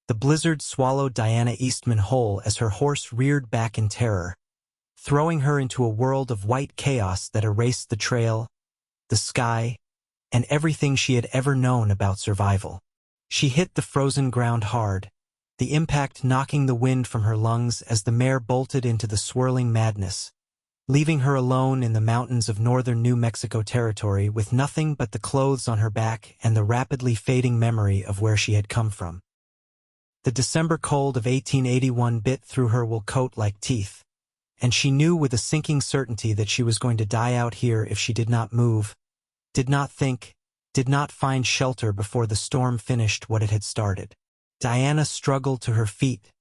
The blizzard swallowed Diana Eastman whole as her horse reared back in terror, throwing her into a world of white chaos that erased the trail, the sky, and everything she had ever known about survival. She hit the frozen ground hard, the impact knocking the wind from her lungs as the mare bolted into the swirling madness, leaving her alone in the mountains of northern New Mexico territory with nothing but the clothes on her back and the rapidly fading memory of where she had come from. The December cold of 1881 bit through her wool coat like teeth, and she knew with a sinking certainty that she was going to die out here if she did not move, did not think, did not find shelter before the storm finished what it had started. Diana struggled to her feet,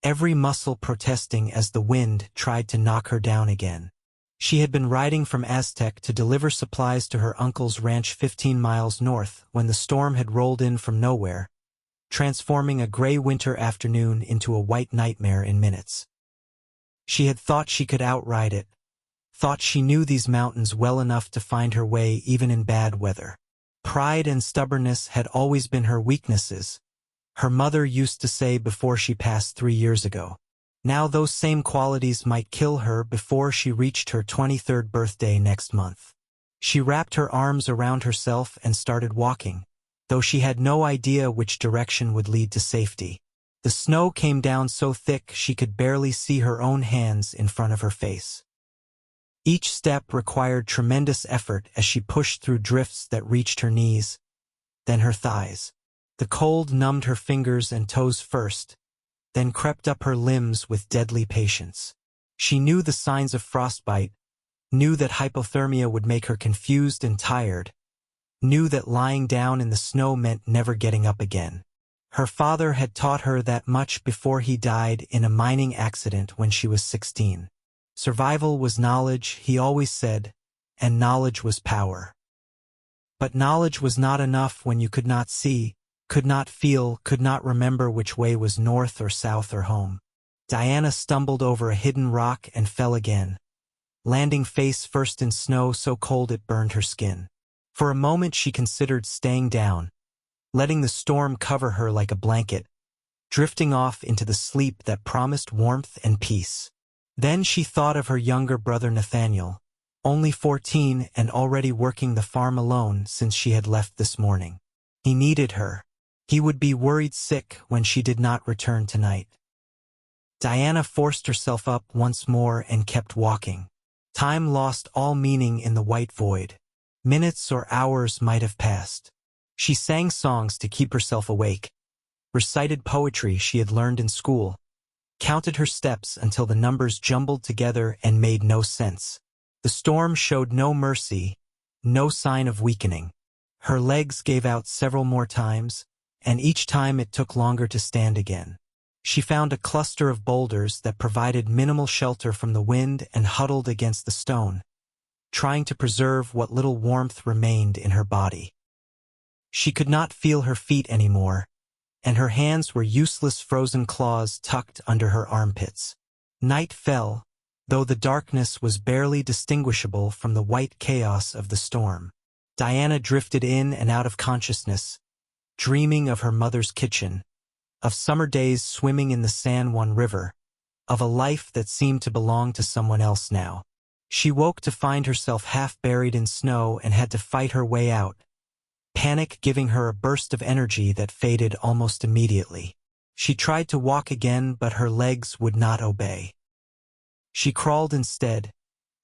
every muscle protesting as the wind tried to knock her down again. She had been riding from Aztec to deliver supplies to her uncle's ranch 15 miles north when the storm had rolled in from nowhere, transforming a gray winter afternoon into a white nightmare in minutes. She had thought she could outride it, thought she knew these mountains well enough to find her way even in bad weather. Pride and stubbornness had always been her weaknesses, her mother used to say before she passed 3 years ago. Now those same qualities might kill her before she reached her 23rd birthday next month. She wrapped her arms around herself and started walking, though she had no idea which direction would lead to safety. The snow came down so thick she could barely see her own hands in front of her face. Each step required tremendous effort as she pushed through drifts that reached her knees, then her thighs. The cold numbed her fingers and toes first, then crept up her limbs with deadly patience. She knew the signs of frostbite, knew that hypothermia would make her confused and tired, knew that lying down in the snow meant never getting up again. Her father had taught her that much before he died in a mining accident when she was 16. Survival was knowledge, he always said, and knowledge was power. But knowledge was not enough when you could not see, could not feel, could not remember which way was north or south or home. Diana stumbled over a hidden rock and fell again, landing face first in snow so cold it burned her skin. For a moment she considered staying down, letting the storm cover her like a blanket, drifting off into the sleep that promised warmth and peace. Then she thought of her younger brother Nathaniel, only 14 and already working the farm alone since she had left this morning. He needed her. He would be worried sick when she did not return tonight. Diana forced herself up once more and kept walking. Time lost all meaning in the white void. Minutes or hours might have passed. She sang songs to keep herself awake, recited poetry she had learned in school, counted her steps until the numbers jumbled together and made no sense. The storm showed no mercy, no sign of weakening. Her legs gave out several more times, and each time it took longer to stand again. She found a cluster of boulders that provided minimal shelter from the wind and huddled against the stone, trying to preserve what little warmth remained in her body. She could not feel her feet anymore, and her hands were useless frozen claws tucked under her armpits. Night fell, though the darkness was barely distinguishable from the white chaos of the storm. Diana drifted in and out of consciousness, dreaming of her mother's kitchen, of summer days swimming in the San Juan River, of a life that seemed to belong to someone else now. She woke to find herself half buried in snow and had to fight her way out, panic giving her a burst of energy that faded almost immediately. She tried to walk again, but her legs would not obey. She crawled instead,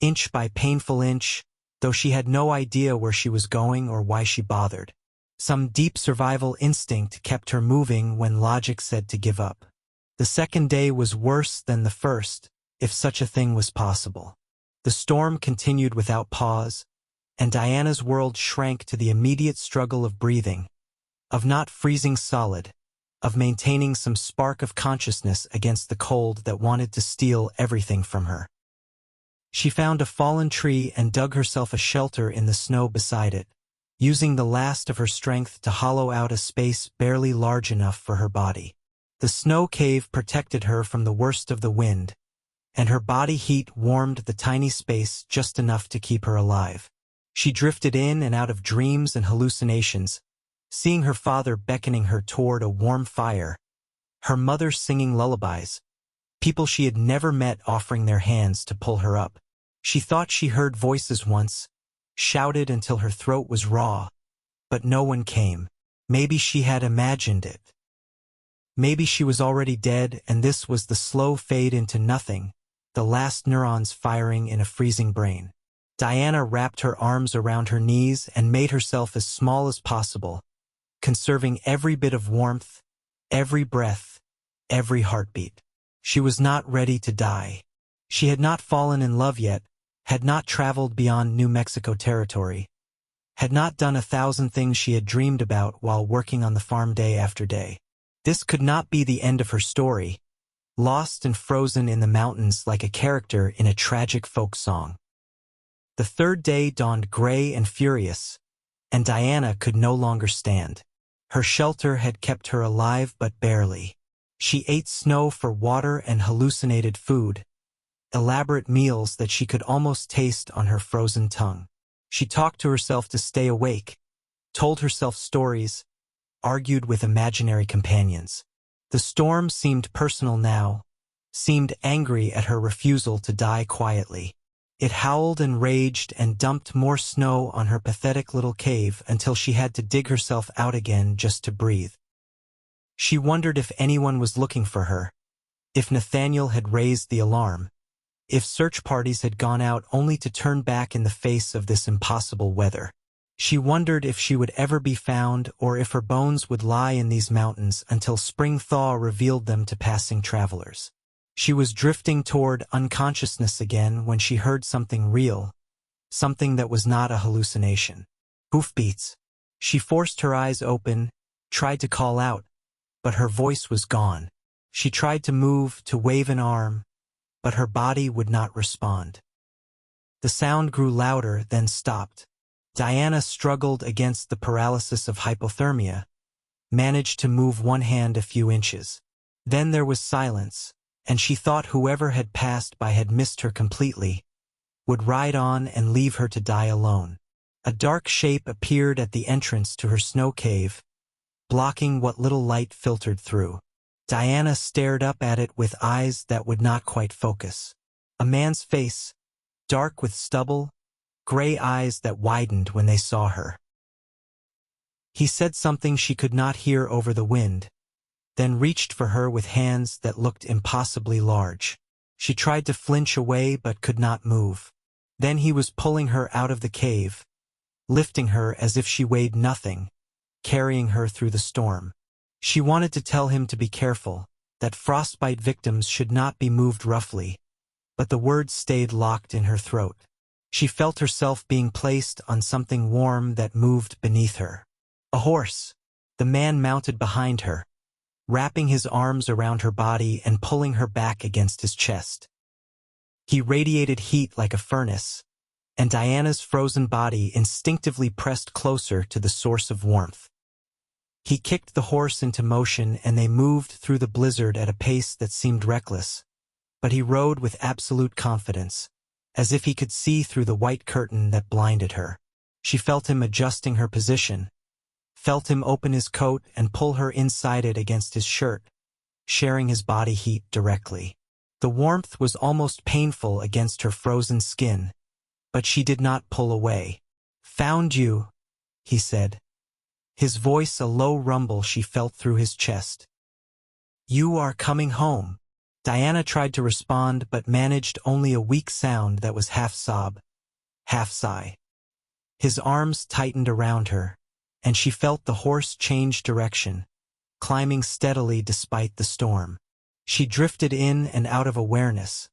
inch by painful inch, though she had no idea where she was going or why she bothered. Some deep survival instinct kept her moving when logic said to give up. The second day was worse than the first, if such a thing was possible. The storm continued without pause, and Diana's world shrank to the immediate struggle of breathing, of not freezing solid, of maintaining some spark of consciousness against the cold that wanted to steal everything from her. She found a fallen tree and dug herself a shelter in the snow beside it, using the last of her strength to hollow out a space barely large enough for her body. The snow cave protected her from the worst of the wind, and her body heat warmed the tiny space just enough to keep her alive. She drifted in and out of dreams and hallucinations, seeing her father beckoning her toward a warm fire, her mother singing lullabies, people she had never met offering their hands to pull her up. She thought she heard voices once, shouted until her throat was raw, but no one came. Maybe she had imagined it. Maybe she was already dead and this was the slow fade into nothing, the last neurons firing in a freezing brain. Diana wrapped her arms around her knees and made herself as small as possible, conserving every bit of warmth, every breath, every heartbeat. She was not ready to die. She had not fallen in love yet, had not traveled beyond New Mexico territory, had not done 1,000 things she had dreamed about while working on the farm day after day. This could not be the end of her story, lost and frozen in the mountains like a character in a tragic folk song. The third day dawned gray and furious, and Diana could no longer stand. Her shelter had kept her alive but barely. She ate snow for water and hallucinated food, elaborate meals that she could almost taste on her frozen tongue. She talked to herself to stay awake, told herself stories, argued with imaginary companions. The storm seemed personal now, seemed angry at her refusal to die quietly. It howled and raged and dumped more snow on her pathetic little cave until she had to dig herself out again just to breathe. She wondered if anyone was looking for her, if Nathaniel had raised the alarm, if search parties had gone out only to turn back in the face of this impossible weather. She wondered if she would ever be found or if her bones would lie in these mountains until spring thaw revealed them to passing travelers. She was drifting toward unconsciousness again when she heard something real, something that was not a hallucination. Hoofbeats. She forced her eyes open, tried to call out, but her voice was gone. She tried to move, to wave an arm, but her body would not respond. The sound grew louder, then stopped. Diana struggled against the paralysis of hypothermia, managed to move one hand a few inches. Then there was silence, and she thought whoever had passed by had missed her completely, would ride on and leave her to die alone. A dark shape appeared at the entrance to her snow cave, blocking what little light filtered through. Diana stared up at it with eyes that would not quite focus. A man's face, dark with stubble, gray eyes that widened when they saw her. He said something she could not hear over the wind, then reached for her with hands that looked impossibly large. She tried to flinch away but could not move. Then he was pulling her out of the cave, lifting her as if she weighed nothing, carrying her through the storm. She wanted to tell him to be careful, that frostbite victims should not be moved roughly, but the words stayed locked in her throat. She felt herself being placed on something warm that moved beneath her. A horse. The man mounted behind her, wrapping his arms around her body and pulling her back against his chest. He radiated heat like a furnace, and Diana's frozen body instinctively pressed closer to the source of warmth. He kicked the horse into motion and they moved through the blizzard at a pace that seemed reckless, but he rode with absolute confidence, as if he could see through the white curtain that blinded her. She felt him adjusting her position, felt him open his coat and pull her inside it against his shirt, sharing his body heat directly. The warmth was almost painful against her frozen skin, but she did not pull away. "Found you," he said. His voice a low rumble she felt through his chest. "You are coming home." Diana tried to respond but managed only a weak sound that was half sob, half sigh. His arms tightened around her, and she felt the horse change direction, climbing steadily despite the storm. She drifted in and out of awareness,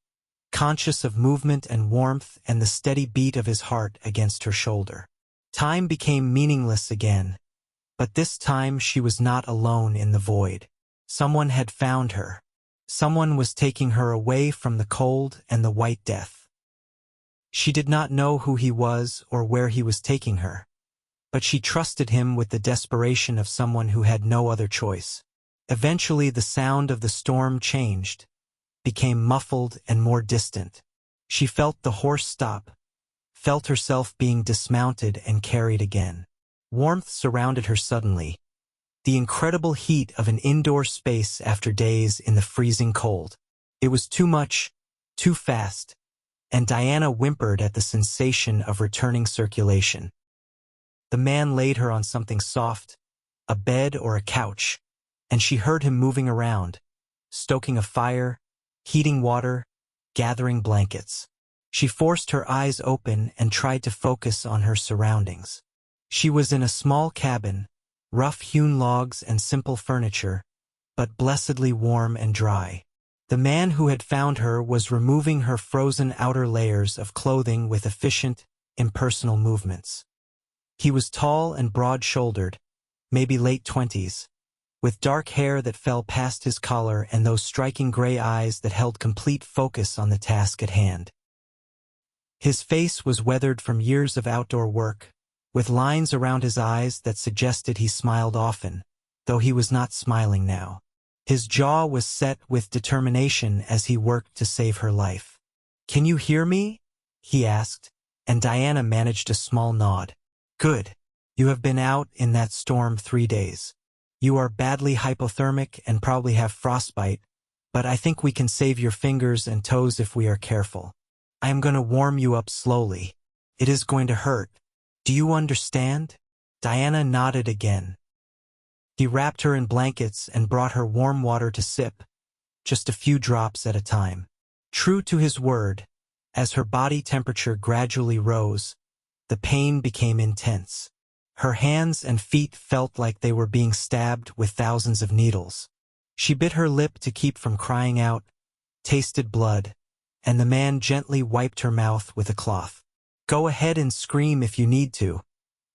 conscious of movement and warmth and the steady beat of his heart against her shoulder. Time became meaningless again, but this time she was not alone in the void. Someone had found her. Someone was taking her away from the cold and the white death. She did not know who he was or where he was taking her, but she trusted him with the desperation of someone who had no other choice. Eventually the sound of the storm changed, became muffled and more distant. She felt the horse stop, felt herself being dismounted and carried again. Warmth surrounded her suddenly, the incredible heat of an indoor space after days in the freezing cold. It was too much, too fast, and Diana whimpered at the sensation of returning circulation. The man laid her on something soft, a bed or a couch, and she heard him moving around, stoking a fire, heating water, gathering blankets. She forced her eyes open and tried to focus on her surroundings. She was in a small cabin, rough-hewn logs and simple furniture, but blessedly warm and dry. The man who had found her was removing her frozen outer layers of clothing with efficient, impersonal movements. He was tall and broad-shouldered, maybe late 20s, with dark hair that fell past his collar and those striking gray eyes that held complete focus on the task at hand. His face was weathered from years of outdoor work, with lines around his eyes that suggested he smiled often, though he was not smiling now. His jaw was set with determination as he worked to save her life. "Can you hear me?" he asked, and Diana managed a small nod. "Good. You have been out in that storm 3 days. You are badly hypothermic and probably have frostbite, but I think we can save your fingers and toes if we are careful. I am going to warm you up slowly. It is going to hurt. Do you understand?" Diana nodded again. He wrapped her in blankets and brought her warm water to sip, just a few drops at a time. True to his word, as her body temperature gradually rose, the pain became intense. Her hands and feet felt like they were being stabbed with thousands of needles. She bit her lip to keep from crying out, tasted blood, and the man gently wiped her mouth with a cloth. "Go ahead and scream if you need to,"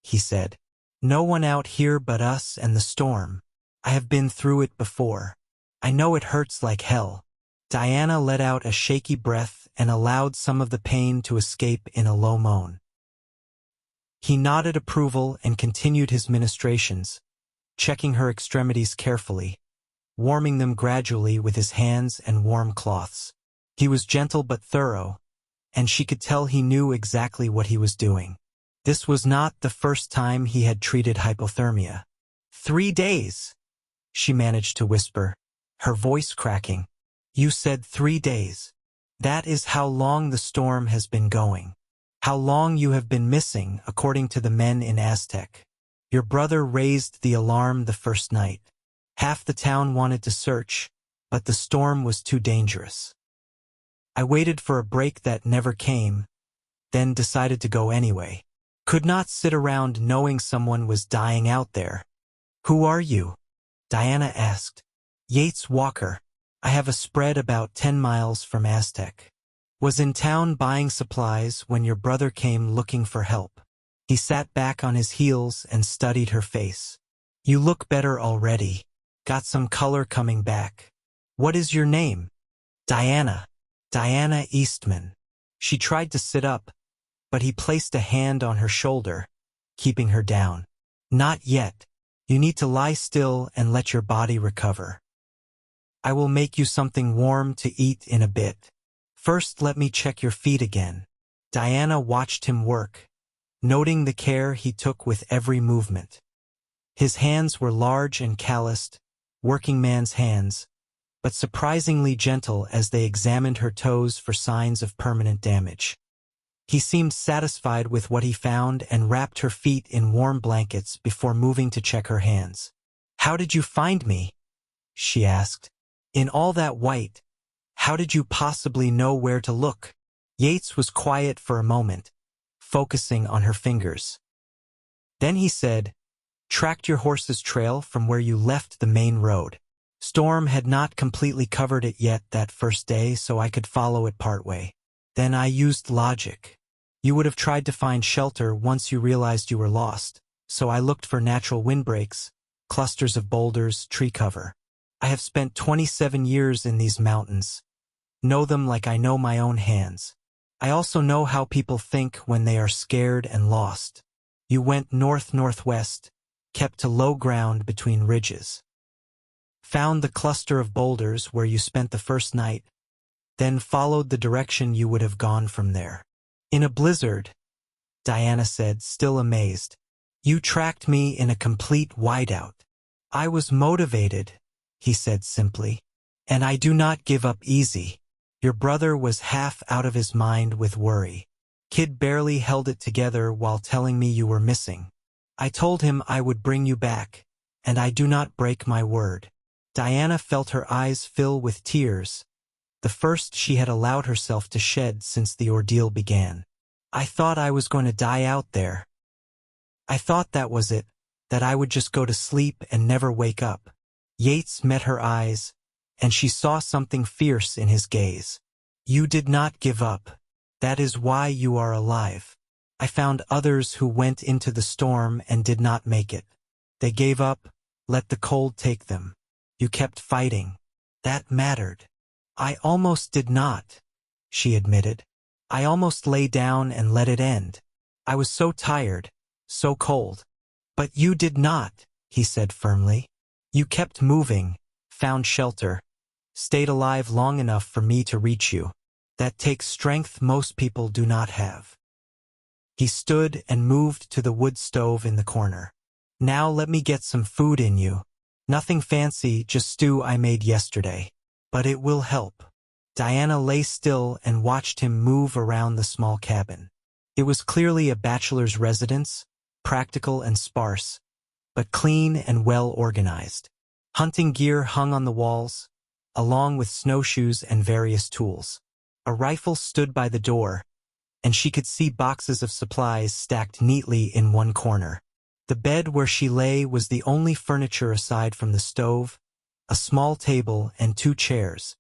he said. "No one out here but us and the storm. I have been through it before. I know it hurts like hell." Diana let out a shaky breath and allowed some of the pain to escape in a low moan. He nodded approval and continued his ministrations, checking her extremities carefully, warming them gradually with his hands and warm cloths. He was gentle but thorough, and she could tell he knew exactly what he was doing. This was not the first time he had treated hypothermia. 3 days, she managed to whisper, her voice cracking. "You said 3 days. That is how long the storm has been going. How long you have been missing, according to the men in Aztec. Your brother raised the alarm the first night. Half the town wanted to search, but the storm was too dangerous. I waited for a break that never came, then decided to go anyway. Could not sit around knowing someone was dying out there." "Who are you?" Diana asked. "Yates Walker. I have a spread about 10 miles from Aztec. Was in town buying supplies when your brother came looking for help." He sat back on his heels and studied her face. "You look better already. Got some color coming back. What is your name?" "Diana. Diana Eastman." She tried to sit up, but he placed a hand on her shoulder, keeping her down. "Not yet. You need to lie still and let your body recover. I will make you something warm to eat in a bit. First, let me check your feet again." Diana watched him work, noting the care he took with every movement. His hands were large and calloused, working man's hands, but surprisingly gentle as they examined her toes for signs of permanent damage. He seemed satisfied with what he found and wrapped her feet in warm blankets before moving to check her hands. "How did you find me?" she asked. "In all that white, how did you possibly know where to look?" Yates was quiet for a moment, focusing on her fingers. Then he said, "Tracked your horse's trail from where you left the main road. Storm had not completely covered it yet that first day, so I could follow it partway. Then I used logic. You would have tried to find shelter once you realized you were lost, so I looked for natural windbreaks, clusters of boulders, tree cover. I have spent 27 years in these mountains. Know them like I know my own hands. I also know how people think when they are scared and lost. You went north-northwest, kept to low ground between ridges. Found the cluster of boulders where you spent the first night, then followed the direction you would have gone from there. In a blizzard," Diana said, still amazed. "You tracked me in a complete whiteout. I was motivated, he said simply. And I do not give up easy. Your brother was half out of his mind with worry. Kid barely held it together while telling me you were missing. I told him I would bring you back, and I do not break my word. Diana felt her eyes fill with tears, the first she had allowed herself to shed since the ordeal began. I thought I was going to die out there. I thought that was it, that I would just go to sleep and never wake up. Yates met her eyes, and she saw something fierce in his gaze. You did not give up. That is why you are alive. I found others who went into the storm and did not make it. They gave up, let the cold take them. You kept fighting. That mattered. I almost did not, she admitted. I almost lay down and let it end. I was so tired, so cold. But you did not, he said firmly. You kept moving, found shelter, stayed alive long enough for me to reach you. That takes strength most people do not have. He stood and moved to the wood stove in the corner. Now let me get some food in you. Nothing fancy, just stew I made yesterday. But it will help. Diana lay still and watched him move around the small cabin. It was clearly a bachelor's residence, practical and sparse, but clean and well organized. Hunting gear hung on the walls, along with snowshoes and various tools. A rifle stood by the door, and she could see boxes of supplies stacked neatly in one corner. The bed where she lay was the only furniture aside from the stove, a small table and 2 chairs.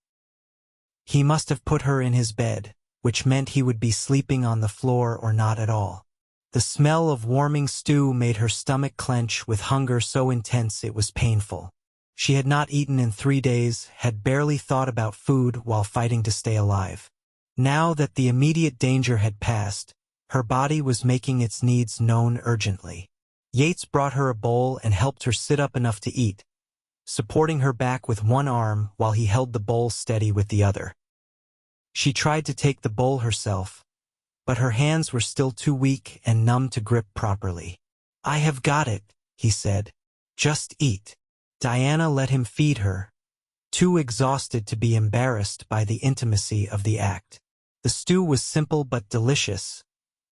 He must have put her in his bed, which meant he would be sleeping on the floor or not at all. The smell of warming stew made her stomach clench with hunger so intense it was painful. She had not eaten in 3 days, had barely thought about food while fighting to stay alive. Now that the immediate danger had passed, her body was making its needs known urgently. Yates brought her a bowl and helped her sit up enough to eat, supporting her back with one arm while he held the bowl steady with the other. She tried to take the bowl herself, but her hands were still too weak and numb to grip properly. I have got it, he said. Just eat. Diana let him feed her, too exhausted to be embarrassed by the intimacy of the act. The stew was simple but delicious,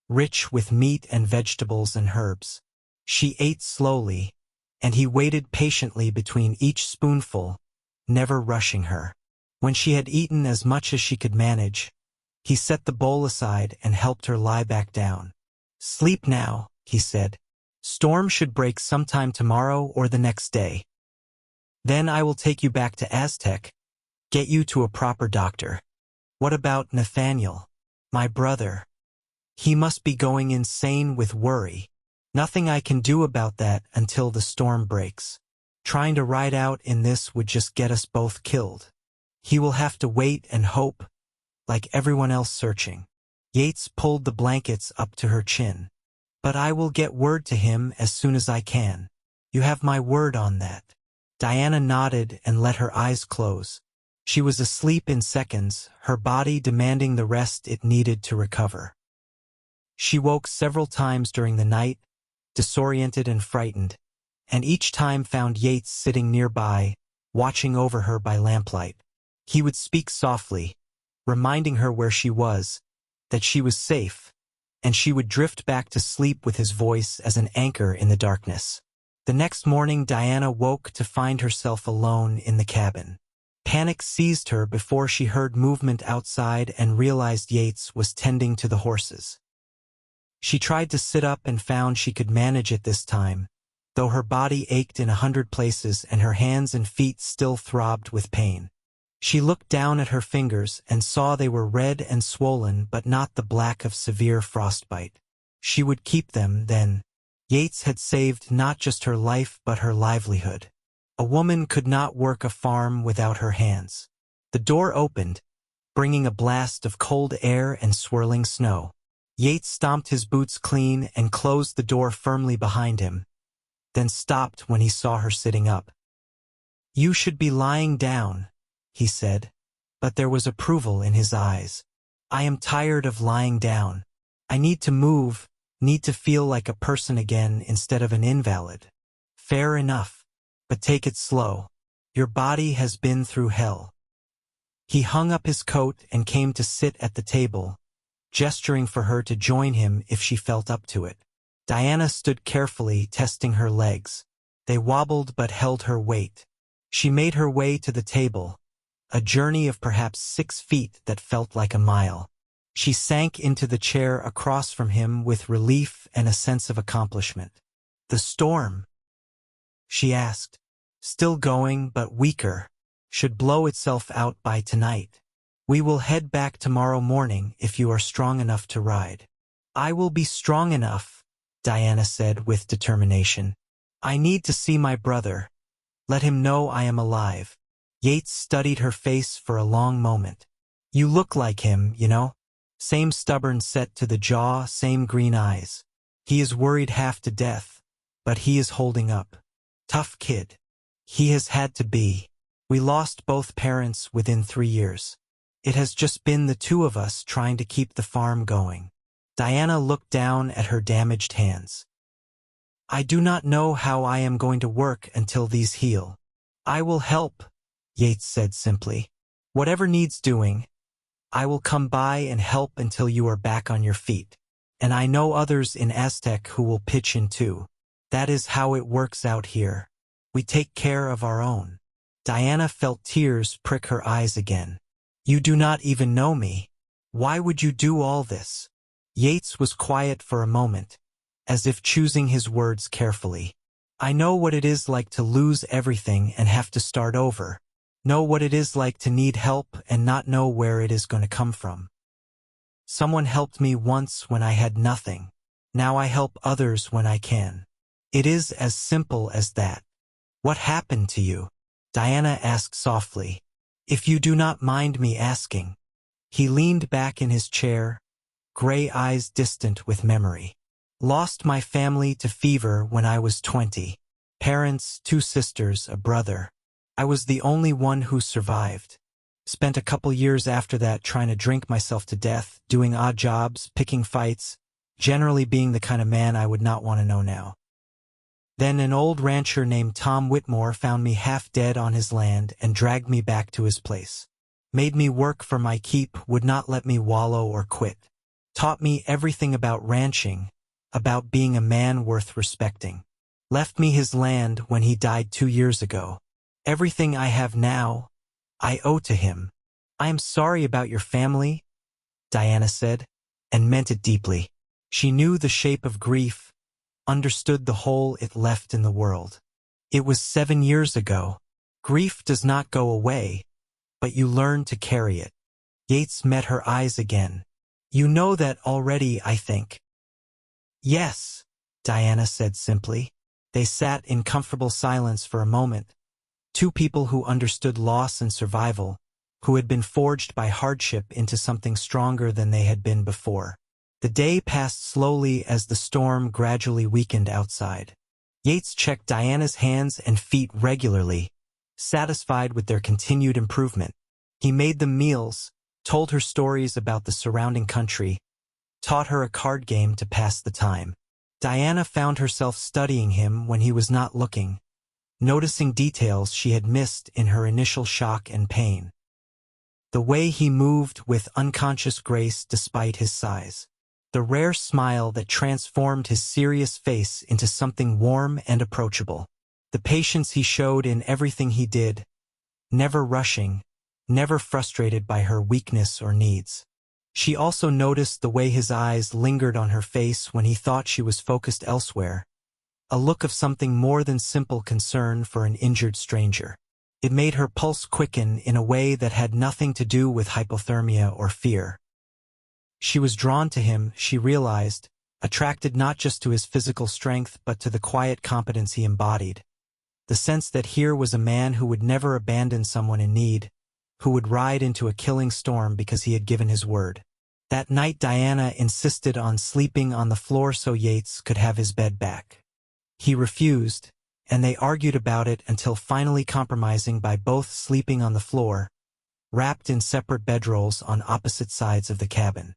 rich with meat and vegetables and herbs. She ate slowly, and he waited patiently between each spoonful, never rushing her. When she had eaten as much as she could manage, he set the bowl aside and helped her lie back down. Sleep now, he said. Storm should break sometime tomorrow or the next day. Then I will take you back to Aztec, get you to a proper doctor. What about Nathaniel, my brother? He must be going insane with worry. Nothing I can do about that until the storm breaks. Trying to ride out in this would just get us both killed. He will have to wait and hope, like everyone else searching. Yates pulled the blankets up to her chin. But I will get word to him as soon as I can. You have my word on that. Diana nodded and let her eyes close. She was asleep in seconds, her body demanding the rest it needed to recover. She woke several times during the night, disoriented and frightened, and each time found Yates sitting nearby, watching over her by lamplight. He would speak softly, reminding her where she was, that she was safe, and she would drift back to sleep with his voice as an anchor in the darkness. The next morning Diana woke to find herself alone in the cabin. Panic seized her before she heard movement outside and realized Yates was tending to the horses. She tried to sit up and found she could manage it this time, though her body ached in 100 places and her hands and feet still throbbed with pain. She looked down at her fingers and saw they were red and swollen but not the black of severe frostbite. She would keep them, then. Yates had saved not just her life but her livelihood. A woman could not work a farm without her hands. The door opened, bringing a blast of cold air and swirling snow. Yates stomped his boots clean and closed the door firmly behind him, then stopped when he saw her sitting up. You should be lying down, he said, but there was approval in his eyes. I am tired of lying down. I need to move, need to feel like a person again instead of an invalid. Fair enough. but take it slow. Your body has been through hell. He hung up his coat and came to sit at the table, gesturing for her to join him if she felt up to it. Diana stood carefully, testing her legs. They wobbled but held her weight. She made her way to the table, a journey of perhaps 6 feet that felt like a mile. She sank into the chair across from him with relief and a sense of accomplishment. "The storm?" she asked. "Still going, but weaker. Should blow itself out by tonight. We will head back tomorrow morning if you are strong enough to ride." "I will be strong enough," Diana said with determination. "I need to see my brother. Let him know I am alive." Yates studied her face for a long moment. "You look like him, you know. Same stubborn set to the jaw, same green eyes. He is worried half to death, but he is holding up. Tough kid. He has had to be. We lost both parents within 3 years. It has just been the two of us trying to keep the farm going." Diana looked down at her damaged hands. "I do not know how I am going to work until these heal." "I will help," Yates said simply. "Whatever needs doing, I will come by and help until you are back on your feet. And I know others in Aztec who will pitch in too. That is how it works out here. We take care of our own." Diana felt tears prick her eyes again. "You do not even know me. Why would you do all this?" Yates was quiet for a moment, as if choosing his words carefully. "I know what it is like to lose everything and have to start over. Know what it is like to need help and not know where it is going to come from. Someone helped me once when I had nothing. Now I help others when I can. It is as simple as that." "What happened to you?" Diana asked softly. "If you do not mind me asking." He leaned back in his chair, gray eyes distant with memory. "Lost my family to fever when I was 20. Parents, 2 sisters, a brother. I was the only one who survived. Spent a couple years after that trying to drink myself to death, doing odd jobs, picking fights, generally being the kind of man I would not want to know now. Then an old rancher named Tom Whitmore found me half dead on his land and dragged me back to his place. Made me work for my keep, would not let me wallow or quit. Taught me everything about ranching, about being a man worth respecting. Left me his land when he died 2 years ago. Everything I have now, I owe to him." "I am sorry about your family," Diana said, and meant it deeply. She knew the shape of grief, understood the hole it left in the world. "It was 7 years ago. Grief does not go away, but you learn to carry it." Yates met her eyes again. "You know that already, I think." "Yes," Diana said simply. They sat in comfortable silence for a moment. 2 people who understood loss and survival, who had been forged by hardship into something stronger than they had been before. The day passed slowly as the storm gradually weakened outside. Yates checked Diana's hands and feet regularly, satisfied with their continued improvement. He made them meals, told her stories about the surrounding country, taught her a card game to pass the time. Diana found herself studying him when he was not looking, noticing details she had missed in her initial shock and pain. The way he moved with unconscious grace despite his size. The rare smile that transformed his serious face into something warm and approachable. The patience he showed in everything he did, never rushing, never frustrated by her weakness or needs. She also noticed the way his eyes lingered on her face when he thought she was focused elsewhere, a look of something more than simple concern for an injured stranger. It made her pulse quicken in a way that had nothing to do with hypothermia or fear. She was drawn to him, she realized, attracted not just to his physical strength but to the quiet competence he embodied. The sense that here was a man who would never abandon someone in need, who would ride into a killing storm because he had given his word. That night Diana insisted on sleeping on the floor so Yates could have his bed back. He refused, and they argued about it until finally compromising by both sleeping on the floor, wrapped in separate bedrolls on opposite sides of the cabin.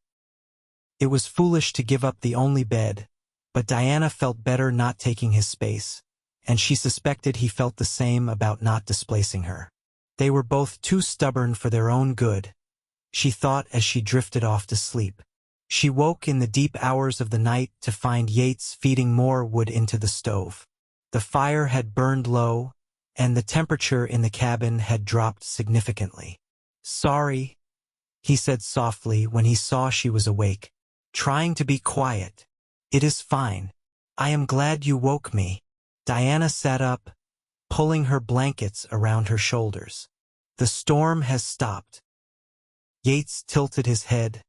It was foolish to give up the only bed, but Diana felt better not taking his space, and she suspected he felt the same about not displacing her. They were both too stubborn for their own good, she thought as she drifted off to sleep. She woke in the deep hours of the night to find Yates feeding more wood into the stove. The fire had burned low, and the temperature in the cabin had dropped significantly. "Sorry," he said softly when he saw she was awake, trying to be quiet. "It is fine. I am glad you woke me." Diana sat up, pulling her blankets around her shoulders. "The storm has stopped." Yates tilted his head,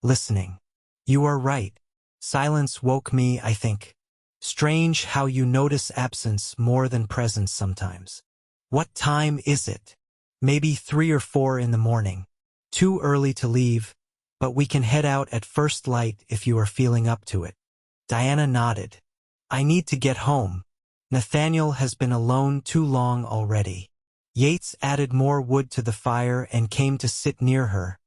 listening. "You are right. Silence woke me, I think. Strange how you notice absence more than presence sometimes." "What time is it?" "Maybe 3 or 4 in the morning. Too early to leave, but we can head out at first light if you are feeling up to it." Diana nodded. "I need to get home. Nathaniel has been alone too long already." Yates added more wood to the fire and came to sit near her,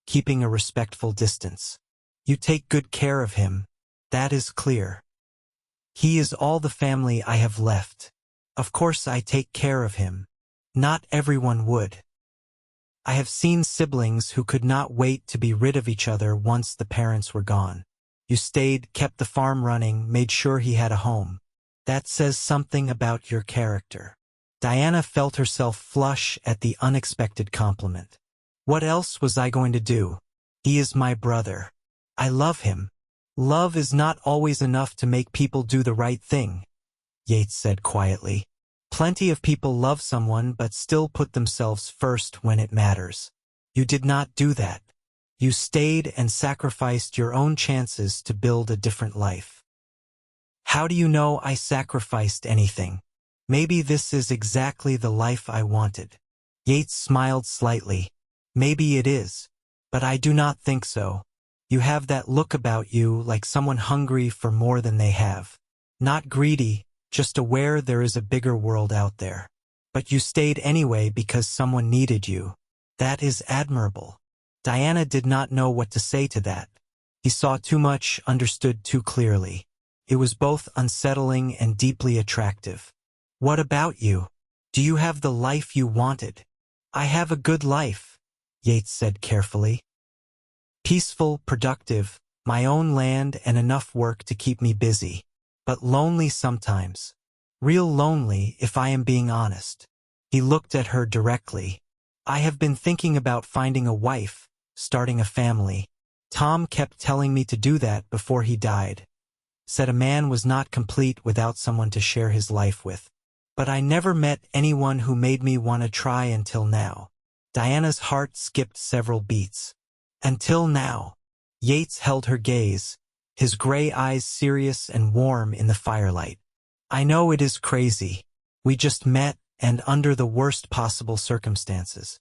keeping a respectful distance. "You take good care of him, that is clear. He is all the family I have left. Of course I take care of him. Not everyone would. I have seen siblings who could not wait to be rid of each other once the parents were gone. You stayed, kept the farm running, made sure he had a home. That says something about your character." Diana felt herself flush at the unexpected compliment. "What else was I going to do? He is my brother. I love him." "Love is not always enough to make people do the right thing," Yates said quietly. "Plenty of people love someone but still put themselves first when it matters. You did not do that. You stayed and sacrificed your own chances to build a different life." "How do you know I sacrificed anything? Maybe this is exactly the life I wanted." Yates smiled slightly. "Maybe it is, but I do not think so. You have that look about you like someone hungry for more than they have. Not greedy, just aware there is a bigger world out there. But you stayed anyway because someone needed you. That is admirable." Diana did not know what to say to that. He saw too much, understood too clearly. It was both unsettling and deeply attractive. "What about you? Do you have the life you wanted?" "I have a good life," Yates said carefully. "Peaceful, productive, my own land and enough work to keep me busy. But lonely sometimes. Real lonely, if I am being honest." He looked at her directly. "I have been thinking about finding a wife, starting a family. Tom kept telling me to do that before he died. Said a man was not complete without someone to share his life with. But I never met anyone who made me want to try until now." Diana's heart skipped several beats. "Until now." Yates held her gaze, his gray eyes serious and warm in the firelight. "I know it is crazy. We just met, and under the worst possible circumstances.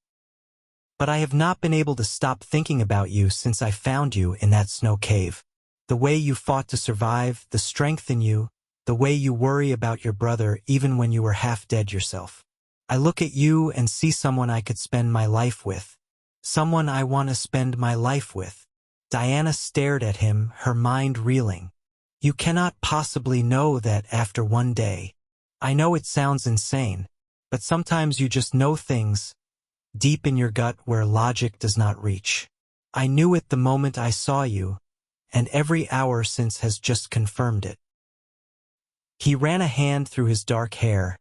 But I have not been able to stop thinking about you since I found you in that snow cave. The way you fought to survive, the strength in you, the way you worry about your brother even when you were half dead yourself. I look at you and see someone I could spend my life with. Someone I want to spend my life with." Diana stared at him, her mind reeling. "You cannot possibly know that after one day. I know it sounds insane, but sometimes you just know things deep in your gut where logic does not reach. I knew it the moment I saw you, and every hour since has just confirmed it." He ran a hand through his dark hair,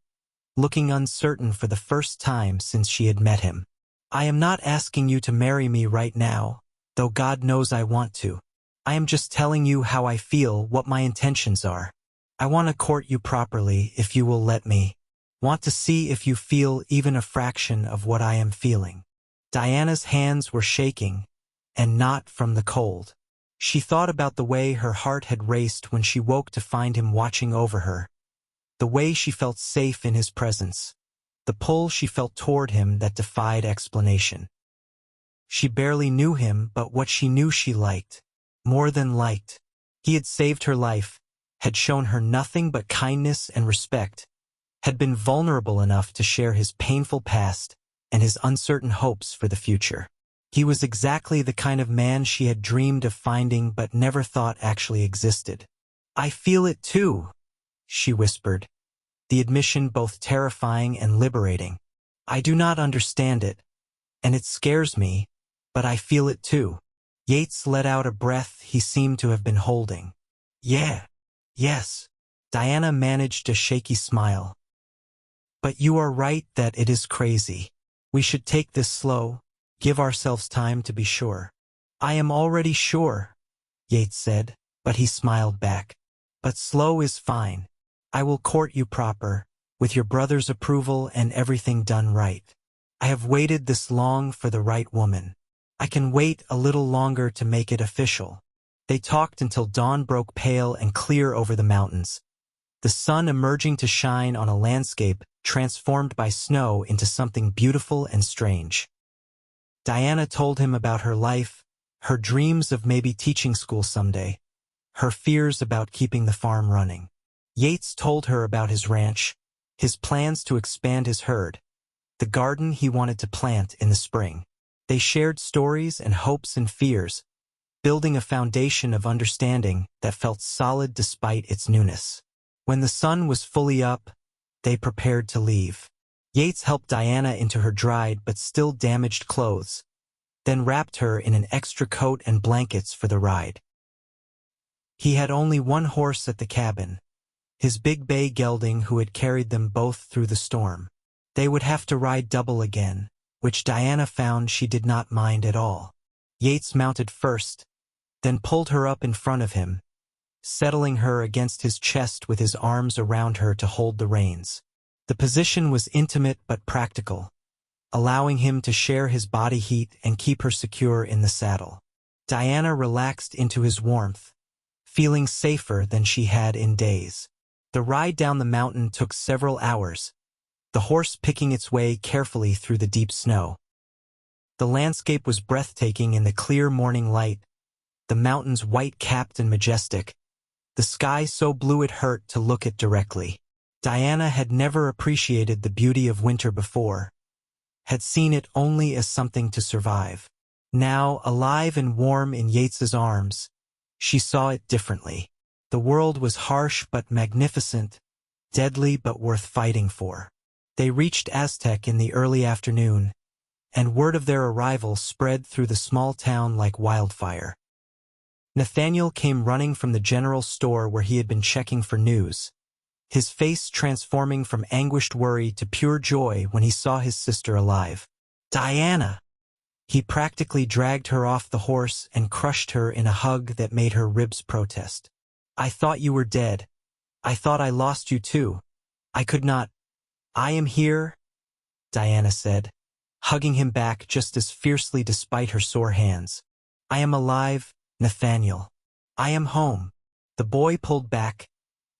looking uncertain for the first time since she had met him. "I am not asking you to marry me right now, though God knows I want to. I am just telling you how I feel, what my intentions are. I want to court you properly, if you will let me. Want to see if you feel even a fraction of what I am feeling." Diana's hands were shaking, and not from the cold. She thought about the way her heart had raced when she woke to find him watching over her. The way she felt safe in his presence. The pull she felt toward him that defied explanation. She barely knew him, but what she knew she liked. More than liked. He had saved her life, had shown her nothing but kindness and respect, had been vulnerable enough to share his painful past and his uncertain hopes for the future. He was exactly the kind of man she had dreamed of finding but never thought actually existed. "I feel it too," she whispered. the admission both terrifying and liberating. I do not understand it, and it scares me, but I feel it too. Yates let out a breath he seemed to have been holding. Yeah. Yes. Diana managed a shaky smile. But you are right that it is crazy. We should take this slow, give ourselves time to be sure. I am already sure, Yates said, but he smiled back. But slow is fine. I will court you proper, with your brother's approval and everything done right. I have waited this long for the right woman. I can wait a little longer to make it official. They talked until dawn broke pale and clear over the mountains, the sun emerging to shine on a landscape transformed by snow into something beautiful and strange. Diana told him about her life, her dreams of maybe teaching school someday, her fears about keeping the farm running. Yates told her about his ranch, his plans to expand his herd, the garden he wanted to plant in the spring. They shared stories and hopes and fears, building a foundation of understanding that felt solid despite its newness. When the sun was fully up, they prepared to leave. Yates helped Diana into her dried but still damaged clothes, then wrapped her in an extra coat and blankets for the ride. He had only one horse at the cabin, his big bay gelding who had carried them both through the storm. They would have to ride double again, which Diana found she did not mind at all. Yates mounted first, then pulled her up in front of him, settling her against his chest with his arms around her to hold the reins. The position was intimate but practical, allowing him to share his body heat and keep her secure in the saddle. Diana relaxed into his warmth, feeling safer than she had in days. The ride down the mountain took several hours, the horse picking its way carefully through the deep snow. The landscape was breathtaking in the clear morning light, the mountains white-capped and majestic, the sky so blue it hurt to look at directly. Diana had never appreciated the beauty of winter before, had seen it only as something to survive. Now, alive and warm in Yates's arms, she saw it differently. The world was harsh but magnificent, deadly but worth fighting for. They reached Aztec in the early afternoon, and word of their arrival spread through the small town like wildfire. Nathaniel came running from the general store where he had been checking for news, his face transforming from anguished worry to pure joy when he saw his sister alive. Diana! He practically dragged her off the horse and crushed her in a hug that made her ribs protest. I thought you were dead. I thought I lost you too. I could not. I am here, Diana said, hugging him back just as fiercely despite her sore hands. I am alive, Nathaniel. I am home. The boy pulled back,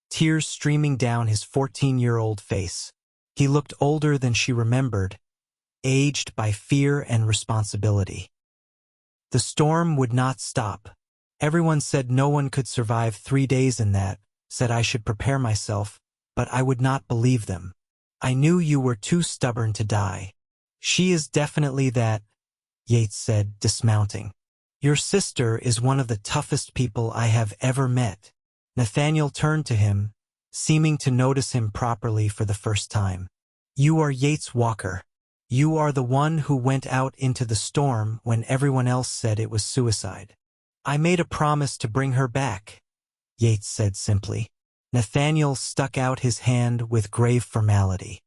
tears streaming down his 14-year-old face. He looked older than she remembered, aged by fear and responsibility. The storm would not stop. Everyone said no one could survive 3 days in that, said I should prepare myself, but I would not believe them. I knew you were too stubborn to die. She is definitely that, Yates said, dismounting. Your sister is one of the toughest people I have ever met. Nathaniel turned to him, seeming to notice him properly for the first time. You are Yates Walker. You are the one who went out into the storm when everyone else said it was suicide. I made a promise to bring her back, Yates said simply. Nathaniel stuck out his hand with grave formality.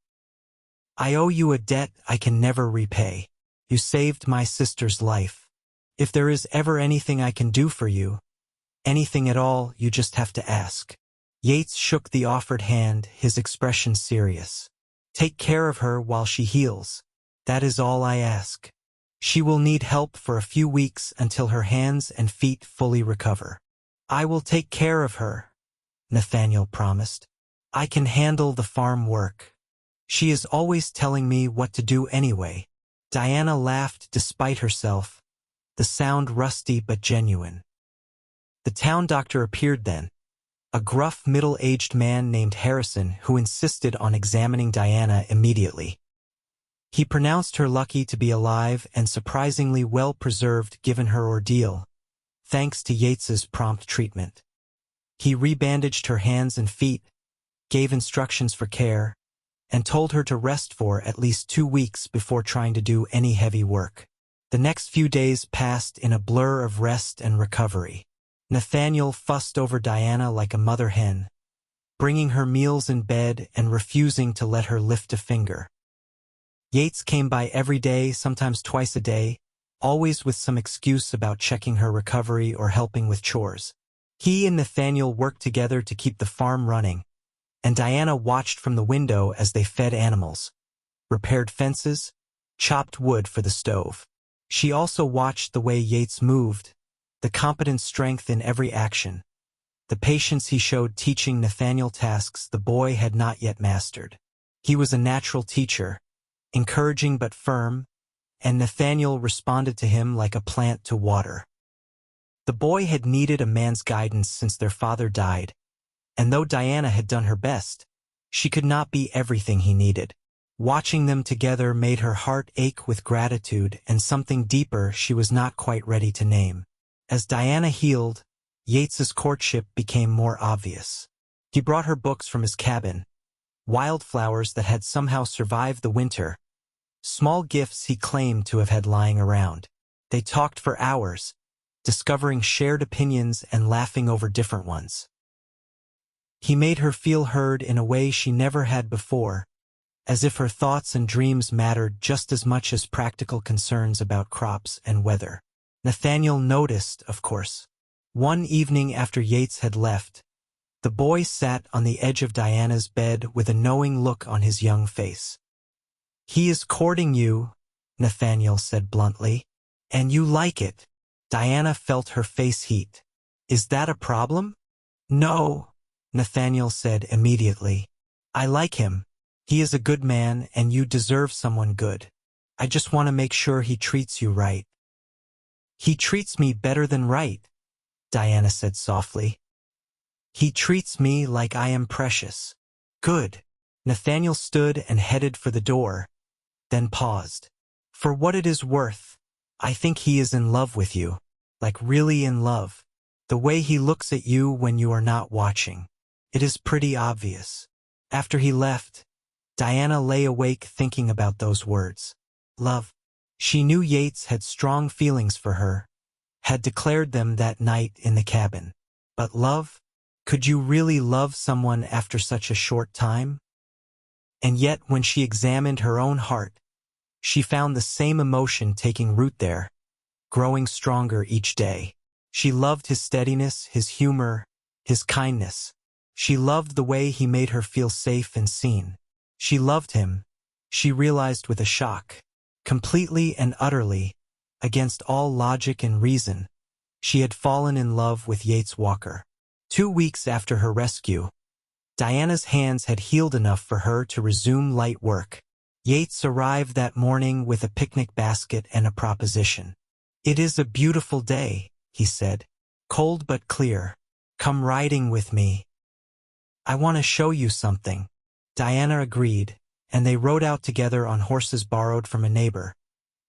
I owe you a debt I can never repay. You saved my sister's life. If there is ever anything I can do for you, anything at all, you just have to ask. Yates shook the offered hand, his expression serious. Take care of her while she heals. That is all I ask. She will need help for a few weeks until her hands and feet fully recover. I will take care of her, Nathaniel promised. I can handle the farm work. She is always telling me what to do anyway. Diana laughed despite herself, the sound rusty but genuine. The town doctor appeared then, a gruff middle-aged man named Harrison who insisted on examining Diana immediately. He pronounced her lucky to be alive and surprisingly well-preserved given her ordeal, thanks to Yates's prompt treatment. He rebandaged her hands and feet, gave instructions for care, and told her to rest for at least 2 weeks before trying to do any heavy work. The next few days passed in a blur of rest and recovery. Nathaniel fussed over Diana like a mother hen, bringing her meals in bed and refusing to let her lift a finger. Yates came by every day, sometimes twice a day, always with some excuse about checking her recovery or helping with chores. He and Nathaniel worked together to keep the farm running, and Diana watched from the window as they fed animals, repaired fences, chopped wood for the stove. She also watched the way Yates moved, the competent strength in every action, the patience he showed teaching Nathaniel tasks the boy had not yet mastered. He was a natural teacher, encouraging but firm, and Nathaniel responded to him like a plant to water. The boy had needed a man's guidance since their father died, and though Diana had done her best, she could not be everything he needed. Watching them together made her heart ache with gratitude and something deeper she was not quite ready to name. As Diana healed, Yates's courtship became more obvious. He brought her books from his cabin, wildflowers that had somehow survived the winter, small gifts he claimed to have had lying around. They talked for hours, discovering shared opinions and laughing over different ones. He made her feel heard in a way she never had before, as if her thoughts and dreams mattered just as much as practical concerns about crops and weather. Nathaniel noticed, of course. One evening after Yates had left, the boy sat on the edge of Diana's bed with a knowing look on his young face. "He is courting you," Nathaniel said bluntly, "and you like it." Diana felt her face heat. "Is that a problem?" "No," Nathaniel said immediately. "I like him. He is a good man, and you deserve someone good. I just want to make sure he treats you right." "He treats me better than right," Diana said softly. "He treats me like I am precious." "Good." Nathaniel stood and headed for the door, then paused. "For what it is worth, I think he is in love with you, like really in love. The way he looks at you when you are not watching. It is pretty obvious." After he left, Diana lay awake thinking about those words. Love. She knew Yates had strong feelings for her, had declared them that night in the cabin. But love? Could you really love someone after such a short time? And yet when she examined her own heart, she found the same emotion taking root there, growing stronger each day. She loved his steadiness, his humor, his kindness. She loved the way he made her feel safe and seen. She loved him, she realized with a shock, completely and utterly, against all logic and reason. She had fallen in love with Yates Walker. 2 weeks after her rescue, Diana's hands had healed enough for her to resume light work. Yates arrived that morning with a picnic basket and a proposition. "It is a beautiful day," he said. "Cold but clear. Come riding with me. I want to show you something." Diana agreed, and they rode out together on horses borrowed from a neighbor,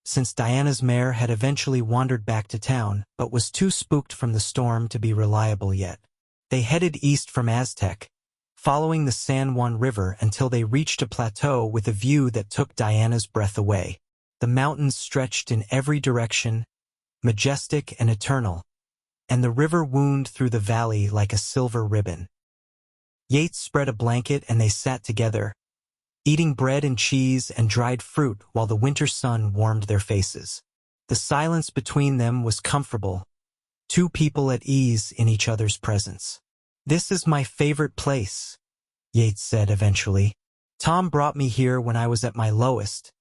since Diana's mare had eventually wandered back to town but was too spooked from the storm to be reliable yet. They headed east from Aztec, following the San Juan River until they reached a plateau with a view that took Diana's breath away. The mountains stretched in every direction, majestic and eternal, and the river wound through the valley like a silver ribbon. Yates spread a blanket and they sat together, eating bread and cheese and dried fruit while the winter sun warmed their faces. The silence between them was comfortable, two people at ease in each other's presence. "This is my favorite place," Yates said eventually. "Tom brought me here when I was at my lowest,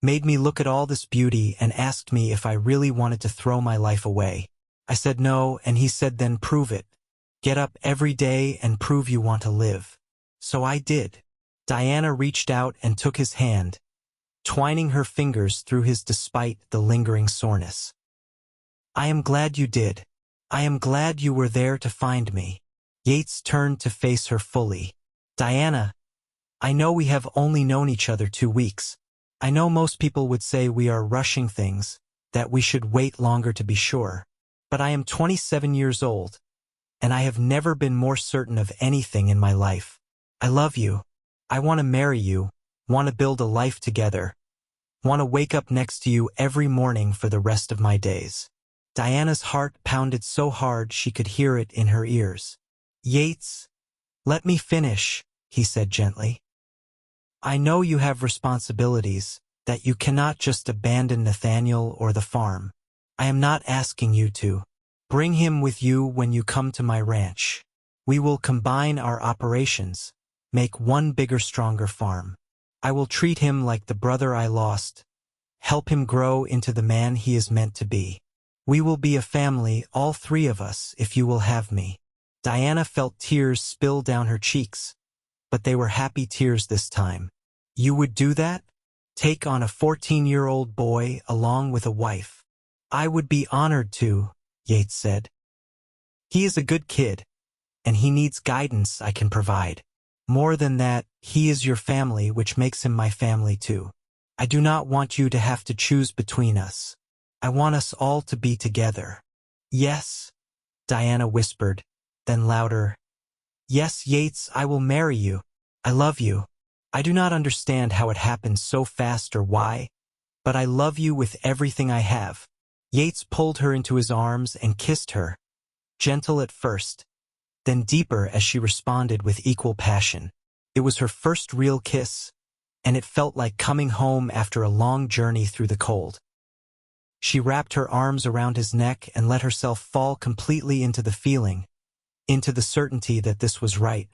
made me look at all this beauty and asked me if I really wanted to throw my life away. I said no, and he said then prove it. Get up every day and prove you want to live." So I did. Diana reached out and took his hand, twining her fingers through his despite the lingering soreness. "I am glad you did. I am glad you were there to find me." Yates turned to face her fully. "Diana, I know we have only known each other 2 weeks. I know most people would say we are rushing things, that we should wait longer to be sure. But I am 27 years old, and I have never been more certain of anything in my life. I love you. I want to marry you, want to build a life together, want to wake up next to you every morning for the rest of my days." Diana's heart pounded so hard she could hear it in her ears. "Yates, let me finish," he said gently. "I know you have responsibilities, that you cannot just abandon Nathaniel or the farm. I am not asking you to. Bring him with you when you come to my ranch. We will combine our operations, make one bigger, stronger farm. I will treat him like the brother I lost, help him grow into the man he is meant to be. We will be a family, all three of us, if you will have me." Diana felt tears spill down her cheeks, but they were happy tears this time. "You would do that? Take on a 14-year-old boy along with a wife?" "I would be honored to," Yates said. "He is a good kid, and he needs guidance I can provide. More than that, he is your family, which makes him my family too. I do not want you to have to choose between us. I want us all to be together." "Yes," Diana whispered, then louder. "Yes, Yates, I will marry you. I love you. I do not understand how it happened so fast or why, but I love you with everything I have." Yates pulled her into his arms and kissed her, gentle at first, then deeper as she responded with equal passion. It was her first real kiss, and it felt like coming home after a long journey through the cold. She wrapped her arms around his neck and let herself fall completely into the feeling, into the certainty that this was right,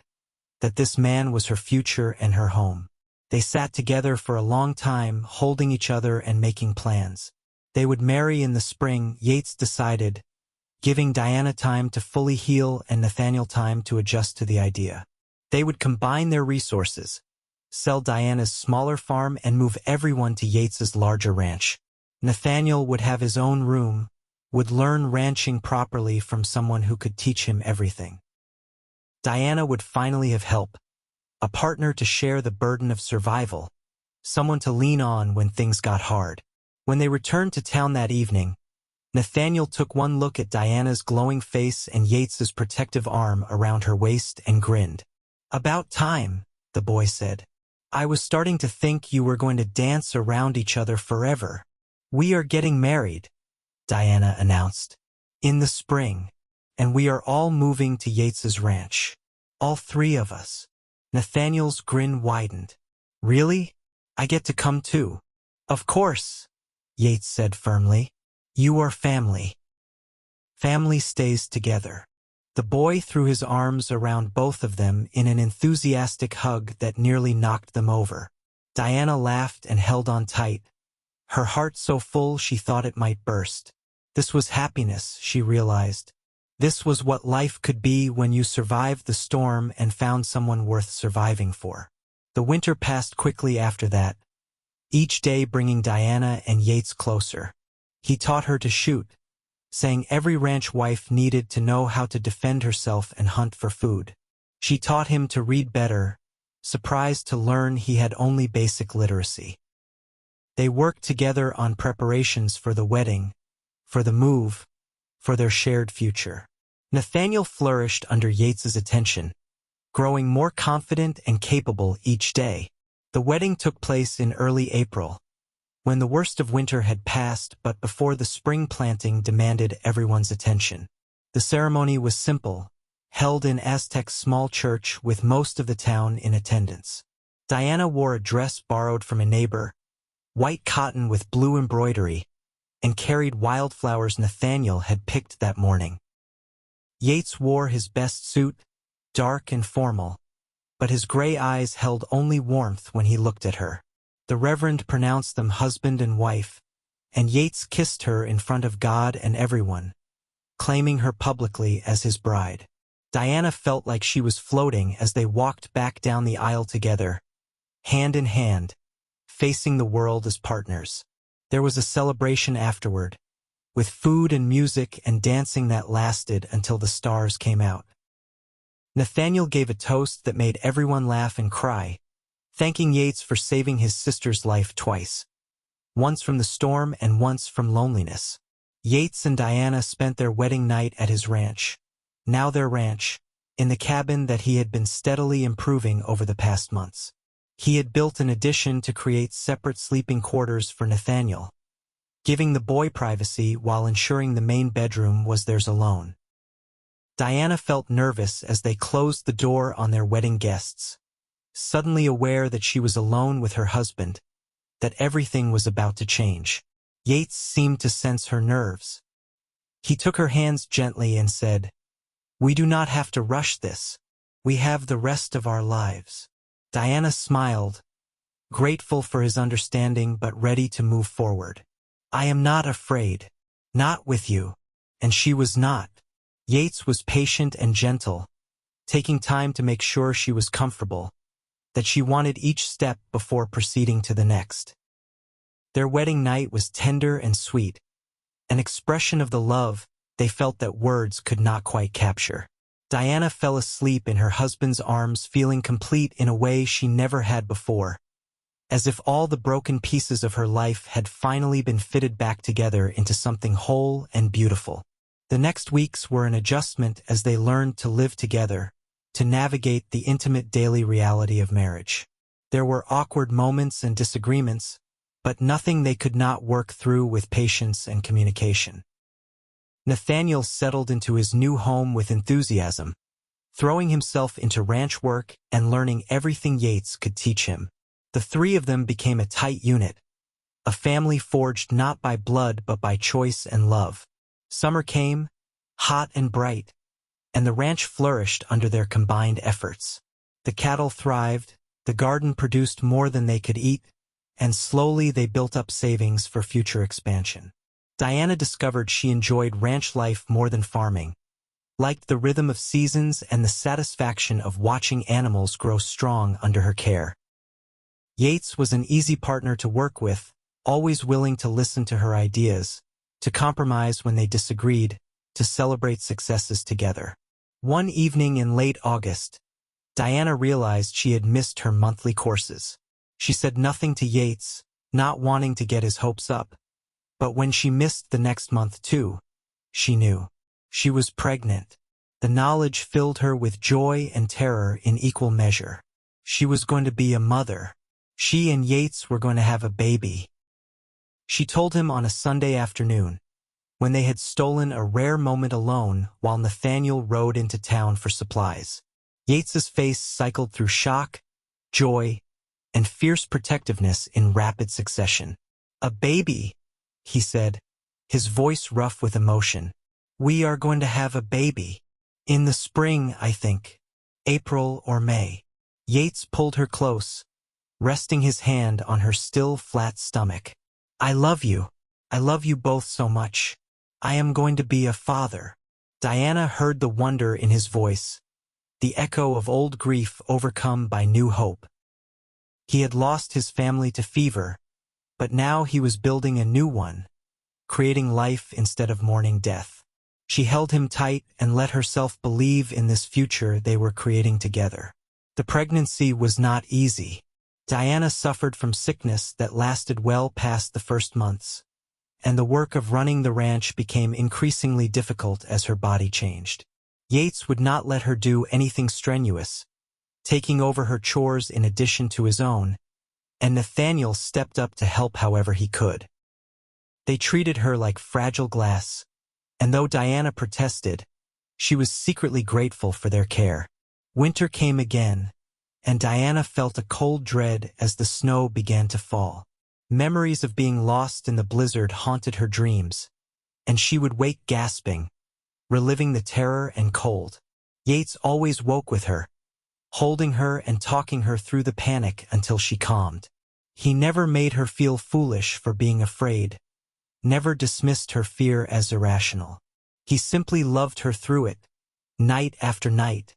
that this man was her future and her home. They sat together for a long time, holding each other and making plans. They would marry in the spring, Yates decided, giving Diana time to fully heal and Nathaniel time to adjust to the idea. They would combine their resources, sell Diana's smaller farm and move everyone to Yates's larger ranch. Nathaniel would have his own room, would learn ranching properly from someone who could teach him everything. Diana would finally have help, a partner to share the burden of survival, someone to lean on when things got hard. When they returned to town that evening, Nathaniel took one look at Diana's glowing face and Yates's protective arm around her waist and grinned. "About time," the boy said. "I was starting to think you were going to dance around each other forever." "We are getting married," Diana announced, "in the spring, and we are all moving to Yates's ranch. All three of us." Nathaniel's grin widened. "Really? I get to come too?" "Of course," Yates said firmly. "You are family. Family stays together." The boy threw his arms around both of them in an enthusiastic hug that nearly knocked them over. Diana laughed and held on tight, her heart so full she thought it might burst. This was happiness, she realized. This was what life could be when you survived the storm and found someone worth surviving for. The winter passed quickly after that, each day bringing Diana and Yates closer. He taught her to shoot, saying every ranch wife needed to know how to defend herself and hunt for food. She taught him to read better, surprised to learn he had only basic literacy. They worked together on preparations for the wedding, for the move, for their shared future. Nathaniel flourished under Yates's attention, growing more confident and capable each day. The wedding took place in early April, when the worst of winter had passed but before the spring planting demanded everyone's attention. The ceremony was simple, held in Aztec's small church with most of the town in attendance. Diana wore a dress borrowed from a neighbor, white cotton with blue embroidery, and carried wildflowers Nathaniel had picked that morning. Yates wore his best suit, dark and formal, but his gray eyes held only warmth when he looked at her. The Reverend pronounced them husband and wife, and Yates kissed her in front of God and everyone, claiming her publicly as his bride. Diana felt like she was floating as they walked back down the aisle together, hand in hand, facing the world as partners. There was a celebration afterward, with food and music and dancing that lasted until the stars came out. Nathaniel gave a toast that made everyone laugh and cry, thanking Yates for saving his sister's life twice, once from the storm and once from loneliness. Yates and Diana spent their wedding night at his ranch, now their ranch, in the cabin that he had been steadily improving over the past months. He had built an addition to create separate sleeping quarters for Nathaniel, giving the boy privacy while ensuring the main bedroom was theirs alone. Diana felt nervous as they closed the door on their wedding guests, suddenly aware that she was alone with her husband, that everything was about to change. Yates seemed to sense her nerves. He took her hands gently and said, "We do not have to rush this. We have the rest of our lives." Diana smiled, grateful for his understanding but ready to move forward. "I am not afraid. Not with you." And she was not. Yates was patient and gentle, taking time to make sure she was comfortable, that she wanted each step before proceeding to the next. Their wedding night was tender and sweet, an expression of the love they felt that words could not quite capture. Diana fell asleep in her husband's arms, feeling complete in a way she never had before, as if all the broken pieces of her life had finally been fitted back together into something whole and beautiful. The next weeks were an adjustment as they learned to live together, to navigate the intimate daily reality of marriage. There were awkward moments and disagreements, but nothing they could not work through with patience and communication. Nathaniel settled into his new home with enthusiasm, throwing himself into ranch work and learning everything Yates could teach him. The three of them became a tight unit, a family forged not by blood but by choice and love. Summer came, hot and bright, and the ranch flourished under their combined efforts. The cattle thrived, the garden produced more than they could eat, and slowly they built up savings for future expansion. Diana discovered she enjoyed ranch life more than farming, liked the rhythm of seasons and the satisfaction of watching animals grow strong under her care. Yates was an easy partner to work with, always willing to listen to her ideas, to compromise when they disagreed, to celebrate successes together. One evening in late August, Diana realized she had missed her monthly courses. She said nothing to Yates, not wanting to get his hopes up. But when she missed the next month too, she knew. She was pregnant. The knowledge filled her with joy and terror in equal measure. She was going to be a mother. She and Yates were going to have a baby. She told him on a Sunday afternoon, when they had stolen a rare moment alone while Nathaniel rode into town for supplies. Yates's face cycled through shock, joy, and fierce protectiveness in rapid succession. "A baby," he said, his voice rough with emotion. "We are going to have a baby. In the spring, I think. April or May." Yates pulled her close, resting his hand on her still flat stomach. "I love you. I love you both so much. I am going to be a father." Diana heard the wonder in his voice, the echo of old grief overcome by new hope. He had lost his family to fever, but now he was building a new one, creating life instead of mourning death. She held him tight and let herself believe in this future they were creating together. The pregnancy was not easy. Diana suffered from sickness that lasted well past the first months, and the work of running the ranch became increasingly difficult as her body changed. Yates would not let her do anything strenuous, taking over her chores in addition to his own, and Nathaniel stepped up to help however he could. They treated her like fragile glass, and though Diana protested, she was secretly grateful for their care. Winter came again, and Diana felt a cold dread as the snow began to fall. Memories of being lost in the blizzard haunted her dreams, and she would wake gasping, reliving the terror and cold. Yates always woke with her, holding her and talking her through the panic until she calmed. He never made her feel foolish for being afraid, never dismissed her fear as irrational. He simply loved her through it, night after night,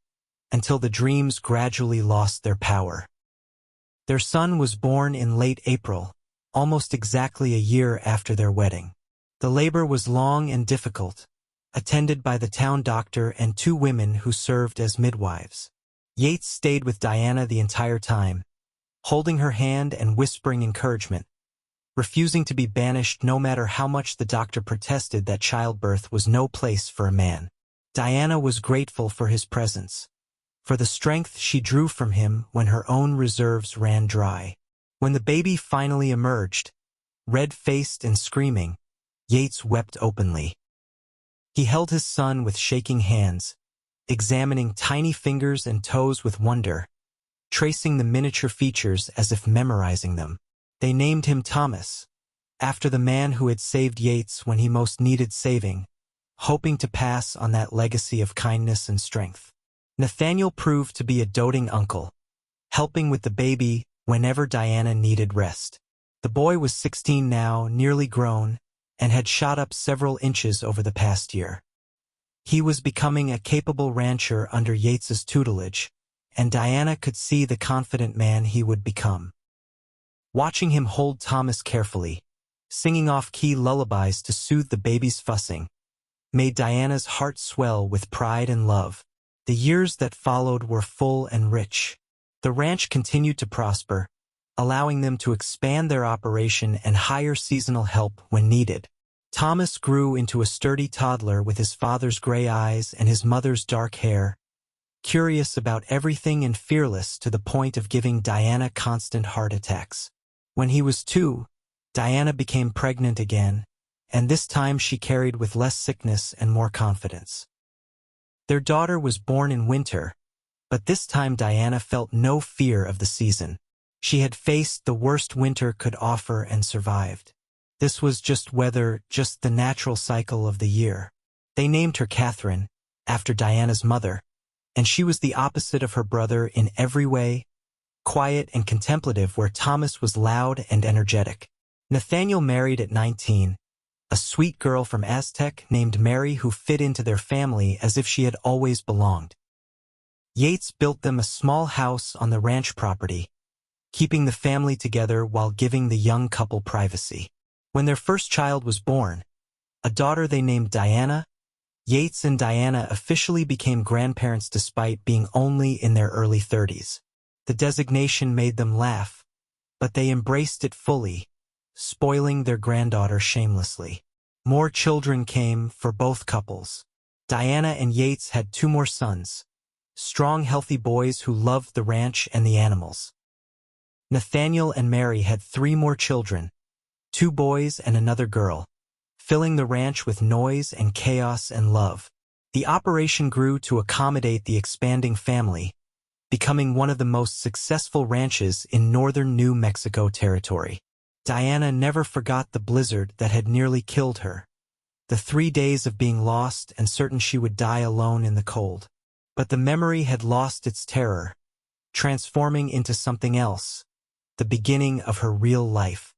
until the dreams gradually lost their power. Their son was born in late April, almost exactly a year after their wedding. The labor was long and difficult, attended by the town doctor and 2 women who served as midwives. Yates stayed with Diana the entire time, holding her hand and whispering encouragement, refusing to be banished no matter how much the doctor protested that childbirth was no place for a man. Diana was grateful for his presence, for the strength she drew from him when her own reserves ran dry. When the baby finally emerged, red-faced and screaming, Yates wept openly. He held his son with shaking hands, examining tiny fingers and toes with wonder, tracing the miniature features as if memorizing them. They named him Thomas, after the man who had saved Yates when he most needed saving, hoping to pass on that legacy of kindness and strength. Nathaniel proved to be a doting uncle, helping with the baby whenever Diana needed rest. The boy was 16 now, nearly grown, and had shot up several inches over the past year. He was becoming a capable rancher under Yates's tutelage, and Diana could see the confident man he would become. Watching him hold Thomas carefully, singing off-key lullabies to soothe the baby's fussing, made Diana's heart swell with pride and love. The years that followed were full and rich. The ranch continued to prosper, allowing them to expand their operation and hire seasonal help when needed. Thomas grew into a sturdy toddler with his father's gray eyes and his mother's dark hair, curious about everything and fearless to the point of giving Diana constant heart attacks. When he was 2, Diana became pregnant again, and this time she carried with less sickness and more confidence. Their daughter was born in winter, but this time Diana felt no fear of the season. She had faced the worst winter could offer and survived. This was just weather, just the natural cycle of the year. They named her Catherine, after Diana's mother, and she was the opposite of her brother in every way, quiet and contemplative where Thomas was loud and energetic. Nathaniel married at 19, a sweet girl from Aztec named Mary who fit into their family as if she had always belonged. Yates built them a small house on the ranch property, keeping the family together while giving the young couple privacy. When their first child was born, a daughter they named Diana, Yates and Diana officially became grandparents despite being only in their early 30s. The designation made them laugh, but they embraced it fully, spoiling their granddaughter shamelessly. More children came for both couples. Diana and Yates had 2 more sons, strong, healthy boys who loved the ranch and the animals. Nathaniel and Mary had 3 more children, 2 boys and another girl, filling the ranch with noise and chaos and love. The operation grew to accommodate the expanding family, becoming one of the most successful ranches in northern New Mexico territory. Diana never forgot the blizzard that had nearly killed her, the 3 days of being lost and certain she would die alone in the cold. But the memory had lost its terror, transforming into something else, the beginning of her real life.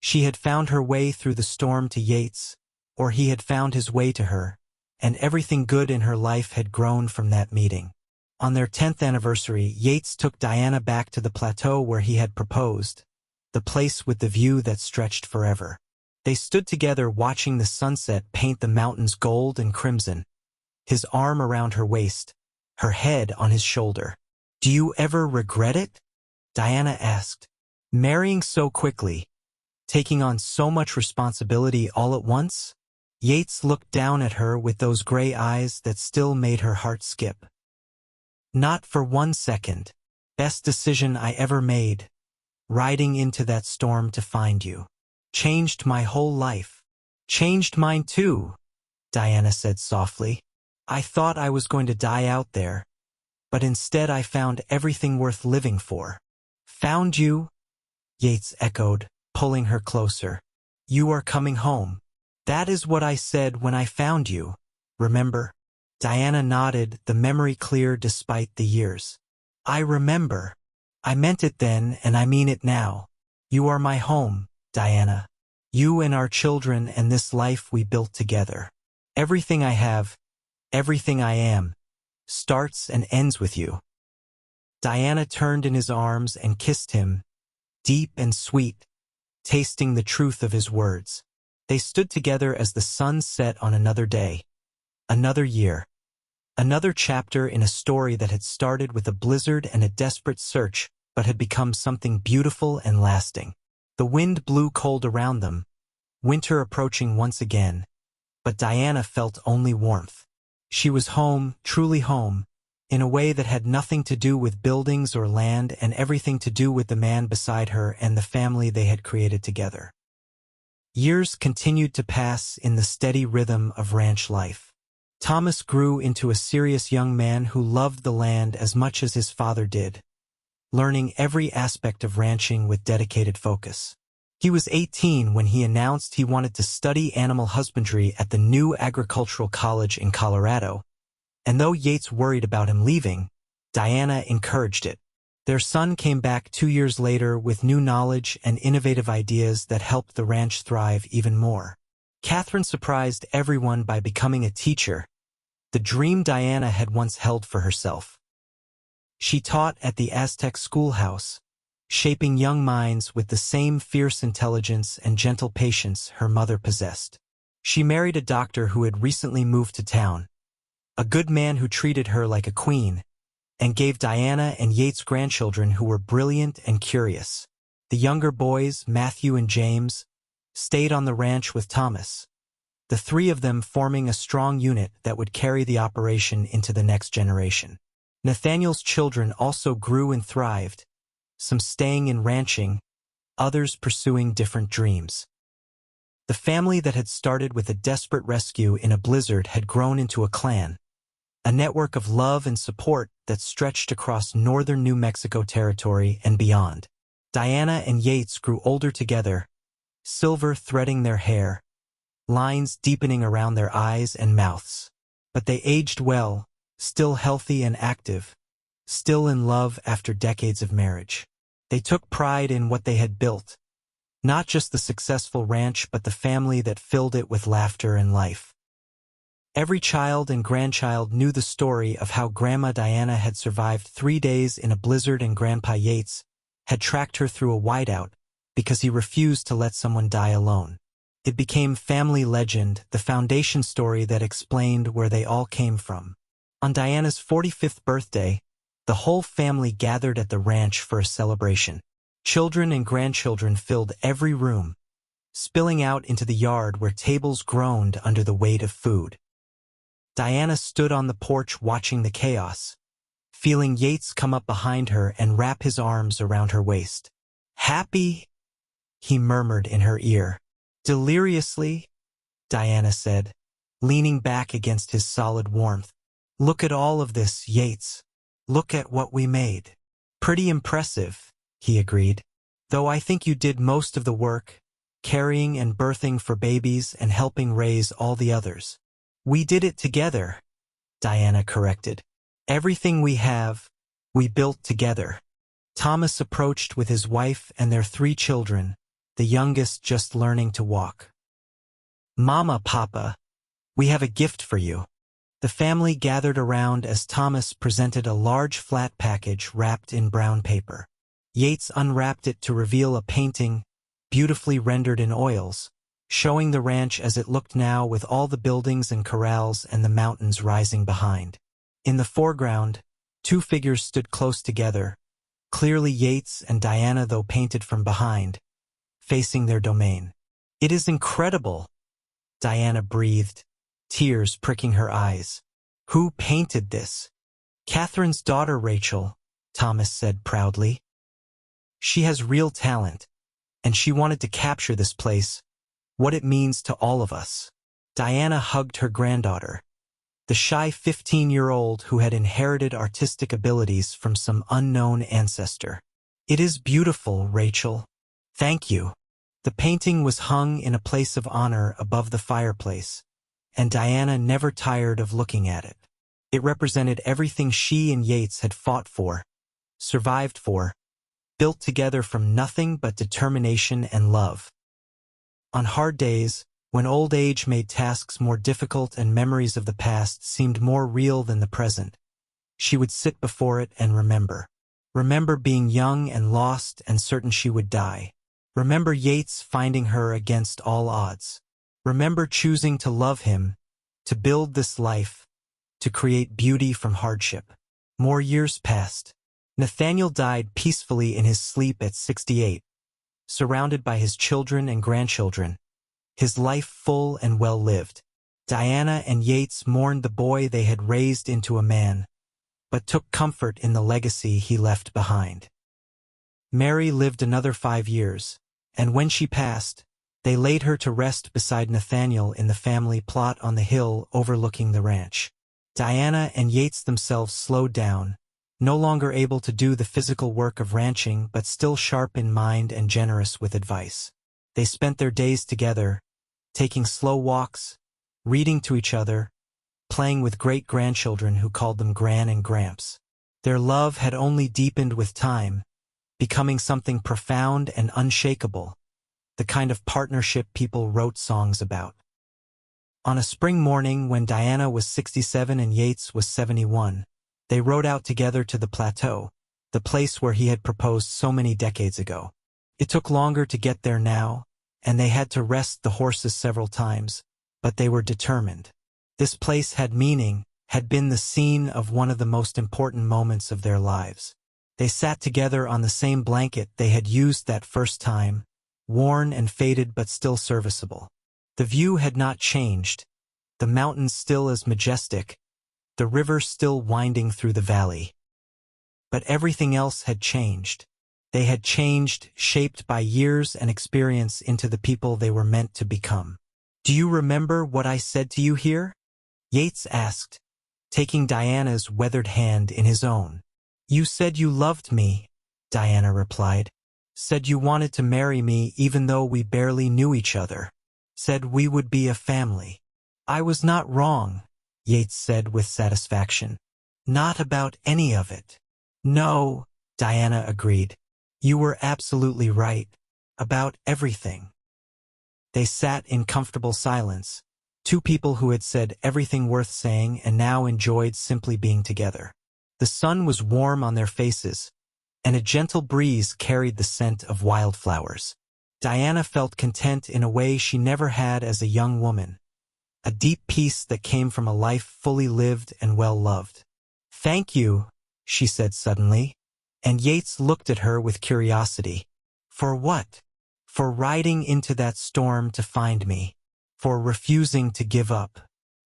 She had found her way through the storm to Yates, or he had found his way to her, and everything good in her life had grown from that meeting. On their 10th anniversary, Yates took Diana back to the plateau where he had proposed, the place with the view that stretched forever. They stood together watching the sunset paint the mountains gold and crimson, his arm around her waist, her head on his shoulder. "Do you ever regret it?" Diana asked. "Marrying so quickly, taking on so much responsibility all at once?" Yates looked down at her with those gray eyes that still made her heart skip. "Not for 1 second. Best decision I ever made. Riding into that storm to find you. Changed my whole life." "Changed mine too," Diana said softly. "I thought I was going to die out there, but instead I found everything worth living for." "Found you?" Yates echoed, pulling her closer. "You are coming home. That is what I said when I found you, remember?" Diana nodded, the memory clear despite the years. "I remember. I meant it then and I mean it now. You are my home, Diana. You and our children and this life we built together. Everything I have, everything I am, starts and ends with you." Diana turned in his arms and kissed him, deep and sweet, tasting the truth of his words. They stood together as the sun set on another day, another year, another chapter in a story that had started with a blizzard and a desperate search, but had become something beautiful and lasting. The wind blew cold around them, winter approaching once again, but Diana felt only warmth. She was home, truly home, in a way that had nothing to do with buildings or land and everything to do with the man beside her and the family they had created together. Years continued to pass in the steady rhythm of ranch life. Thomas grew into a serious young man who loved the land as much as his father did, learning every aspect of ranching with dedicated focus. He was 18 when he announced he wanted to study animal husbandry at the new agricultural college in Colorado, and though Yates worried about him leaving, Diana encouraged it. Their son came back 2 years later with new knowledge and innovative ideas that helped the ranch thrive even more. Catherine surprised everyone by becoming a teacher, the dream Diana had once held for herself. She taught at the Aztec schoolhouse, shaping young minds with the same fierce intelligence and gentle patience her mother possessed. She married a doctor who had recently moved to town, a good man who treated her like a queen, and gave Diana and Yates grandchildren who were brilliant and curious. The younger boys, Matthew and James, stayed on the ranch with Thomas, the three of them forming a strong unit that would carry the operation into the next generation. Nathaniel's children also grew and thrived, some staying in ranching, others pursuing different dreams. The family that had started with a desperate rescue in a blizzard had grown into a clan, a network of love and support that stretched across northern New Mexico territory and beyond. Diana and Yates grew older together, silver threading their hair, lines deepening around their eyes and mouths. But they aged well, still healthy and active, still in love after decades of marriage. They took pride in what they had built, not just the successful ranch but the family that filled it with laughter and life. Every child and grandchild knew the story of how Grandma Diana had survived 3 days in a blizzard and Grandpa Yates had tracked her through a whiteout because he refused to let someone die alone. It became family legend, the foundation story that explained where they all came from. On Diana's 45th birthday, the whole family gathered at the ranch for a celebration. Children and grandchildren filled every room, spilling out into the yard where tables groaned under the weight of food. Diana stood on the porch watching the chaos, feeling Yates come up behind her and wrap his arms around her waist. "Happy?" he murmured in her ear. "Deliriously," Diana said, leaning back against his solid warmth. "Look at all of this, Yates. Look at what we made." "Pretty impressive," he agreed. "Though I think you did most of the work, carrying and birthing for babies and helping raise all the others." "We did it together," Diana corrected. "Everything we have, we built together." Thomas approached with his wife and their 3 children, the youngest just learning to walk. "Mama, Papa, we have a gift for you." The family gathered around as Thomas presented a large flat package wrapped in brown paper. Yates unwrapped it to reveal a painting, beautifully rendered in oils, showing the ranch as it looked now with all the buildings and corrals and the mountains rising behind. In the foreground, 2 figures stood close together, clearly Yates and Diana though painted from behind, facing their domain. "It is incredible," Diana breathed, tears pricking her eyes. "Who painted this?" "Catherine's daughter, Rachel," Thomas said proudly. "She has real talent, and she wanted to capture this place, what it means to all of us." Diana hugged her granddaughter, the shy 15-year-old who had inherited artistic abilities from some unknown ancestor. "It is beautiful, Rachel. Thank you." The painting was hung in a place of honor above the fireplace, and Diana never tired of looking at it. It represented everything she and Yates had fought for, survived for, built together from nothing but determination and love. On hard days, when old age made tasks more difficult and memories of the past seemed more real than the present, she would sit before it and remember. Remember being young and lost and certain she would die. Remember Yates finding her against all odds. Remember choosing to love him, to build this life, to create beauty from hardship. More years passed. Nathaniel died peacefully in his sleep at 68, surrounded by his children and grandchildren, his life full and well lived. Diana and Yates mourned the boy they had raised into a man, but took comfort in the legacy he left behind. Mary lived another 5 years, and when she passed, they laid her to rest beside Nathaniel in the family plot on the hill overlooking the ranch. Diana and Yates themselves slowed down, no longer able to do the physical work of ranching but still sharp in mind and generous with advice. They spent their days together, taking slow walks, reading to each other, playing with great-grandchildren who called them Gran and Gramps. Their love had only deepened with time, becoming something profound and unshakable, the kind of partnership people wrote songs about. On a spring morning when Diana was 67 and Yates was 71, they rode out together to the plateau, the place where he had proposed so many decades ago. It took longer to get there now, and they had to rest the horses several times, but they were determined. This place had meaning, had been the scene of one of the most important moments of their lives. They sat together on the same blanket they had used that first time, worn and faded but still serviceable. The view had not changed, the mountains still as majestic, the river still winding through the valley. But everything else had changed. They had changed, shaped by years and experience into the people they were meant to become. "Do you remember what I said to you here?" Yates asked, taking Diana's weathered hand in his own. "You said you loved me," Diana replied. "Said you wanted to marry me even though we barely knew each other. Said we would be a family." "I was not wrong," Yates said with satisfaction. "Not about any of it." "No," Diana agreed. "You were absolutely right. About everything." They sat in comfortable silence, two people who had said everything worth saying and now enjoyed simply being together. The sun was warm on their faces, and a gentle breeze carried the scent of wildflowers. Diana felt content in a way she never had as a young woman, a deep peace that came from a life fully lived and well loved. "Thank you," she said suddenly, and Yates looked at her with curiosity. "For what?" "For riding into that storm to find me. For refusing to give up.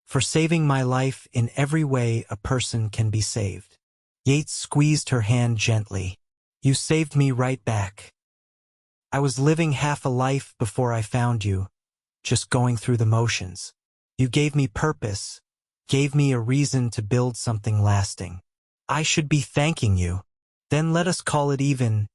For saving my life in every way a person can be saved." Yates squeezed her hand gently. "You saved me right back. I was living half a life before I found you, just going through the motions. You gave me purpose, gave me a reason to build something lasting. I should be thanking you." "Then let us call it even,"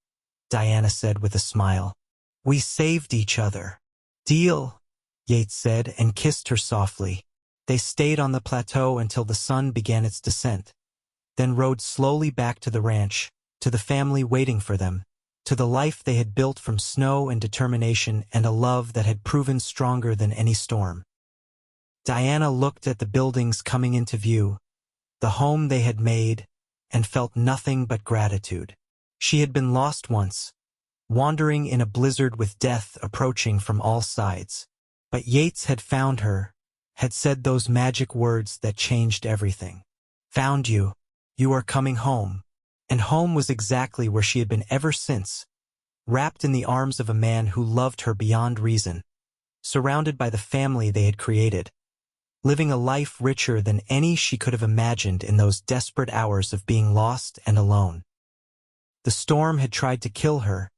Diana said with a smile. "We saved each other." "Deal," Yates said and kissed her softly. They stayed on the plateau until the sun began its descent, then rode slowly back to the ranch, to the family waiting for them, to the life they had built from snow and determination and a love that had proven stronger than any storm. Diana looked at the buildings coming into view, the home they had made, and felt nothing but gratitude. She had been lost once, wandering in a blizzard with death approaching from all sides. But Yates had found her, had said those magic words that changed everything. "Found you. You are coming home." And home was exactly where she had been ever since, wrapped in the arms of a man who loved her beyond reason, surrounded by the family they had created, living a life richer than any she could have imagined in those desperate hours of being lost and alone. The storm had tried to kill her,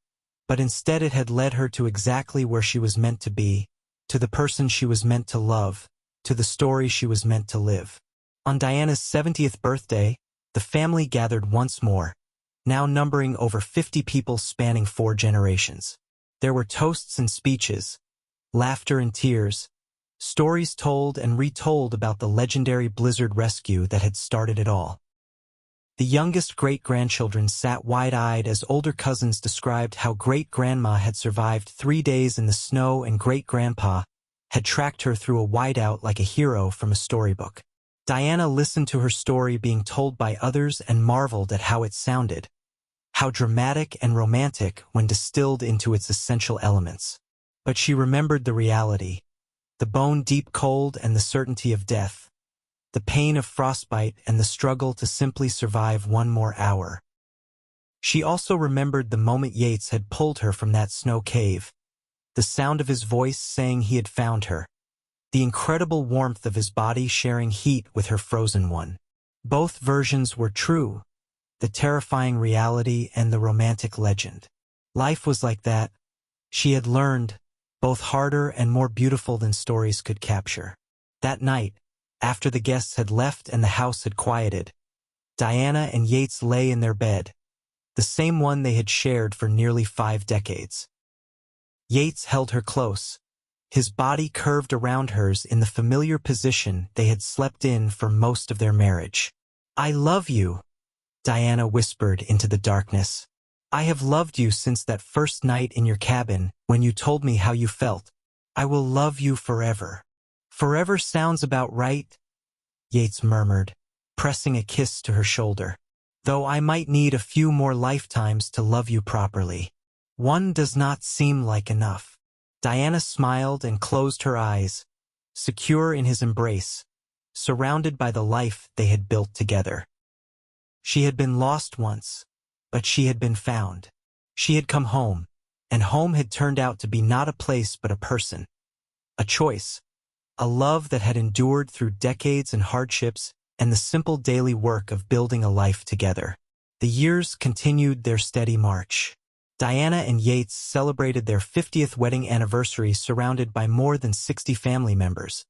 but instead it had led her to exactly where she was meant to be, to the person she was meant to love, to the story she was meant to live. On Diana's 70th birthday, the family gathered once more, now numbering over 50 people spanning 4 generations. There were toasts and speeches, laughter and tears, stories told and retold about the legendary blizzard rescue that had started it all. The youngest great-grandchildren sat wide-eyed as older cousins described how great-grandma had survived 3 days in the snow and great-grandpa had tracked her through a whiteout like a hero from a storybook. Diana listened to her story being told by others and marveled at how it sounded, how dramatic and romantic when distilled into its essential elements. But she remembered the reality, the bone-deep cold and the certainty of death, the pain of frostbite and the struggle to simply survive one more hour. She also remembered the moment Yates had pulled her from that snow cave, the sound of his voice saying he had found her, the incredible warmth of his body sharing heat with her frozen one. Both versions were true, the terrifying reality and the romantic legend. Life was like that, she had learned, both harder and more beautiful than stories could capture. That night, after the guests had left and the house had quieted, Diana and Yates lay in their bed, the same one they had shared for nearly 5 decades. Yates held her close, his body curved around hers in the familiar position they had slept in for most of their marriage. "I love you," Diana whispered into the darkness. "I have loved you since that first night in your cabin when you told me how you felt. I will love you forever." "Forever sounds about right," Yates murmured, pressing a kiss to her shoulder. "Though I might need a few more lifetimes to love you properly. One does not seem like enough." Diana smiled and closed her eyes, secure in his embrace, surrounded by the life they had built together. She had been lost once, but she had been found. She had come home, and home had turned out to be not a place but a person. A choice, a love that had endured through decades and hardships and the simple daily work of building a life together. The years continued their steady march. Diana and Yates celebrated their 50th wedding anniversary surrounded by more than 60 family members.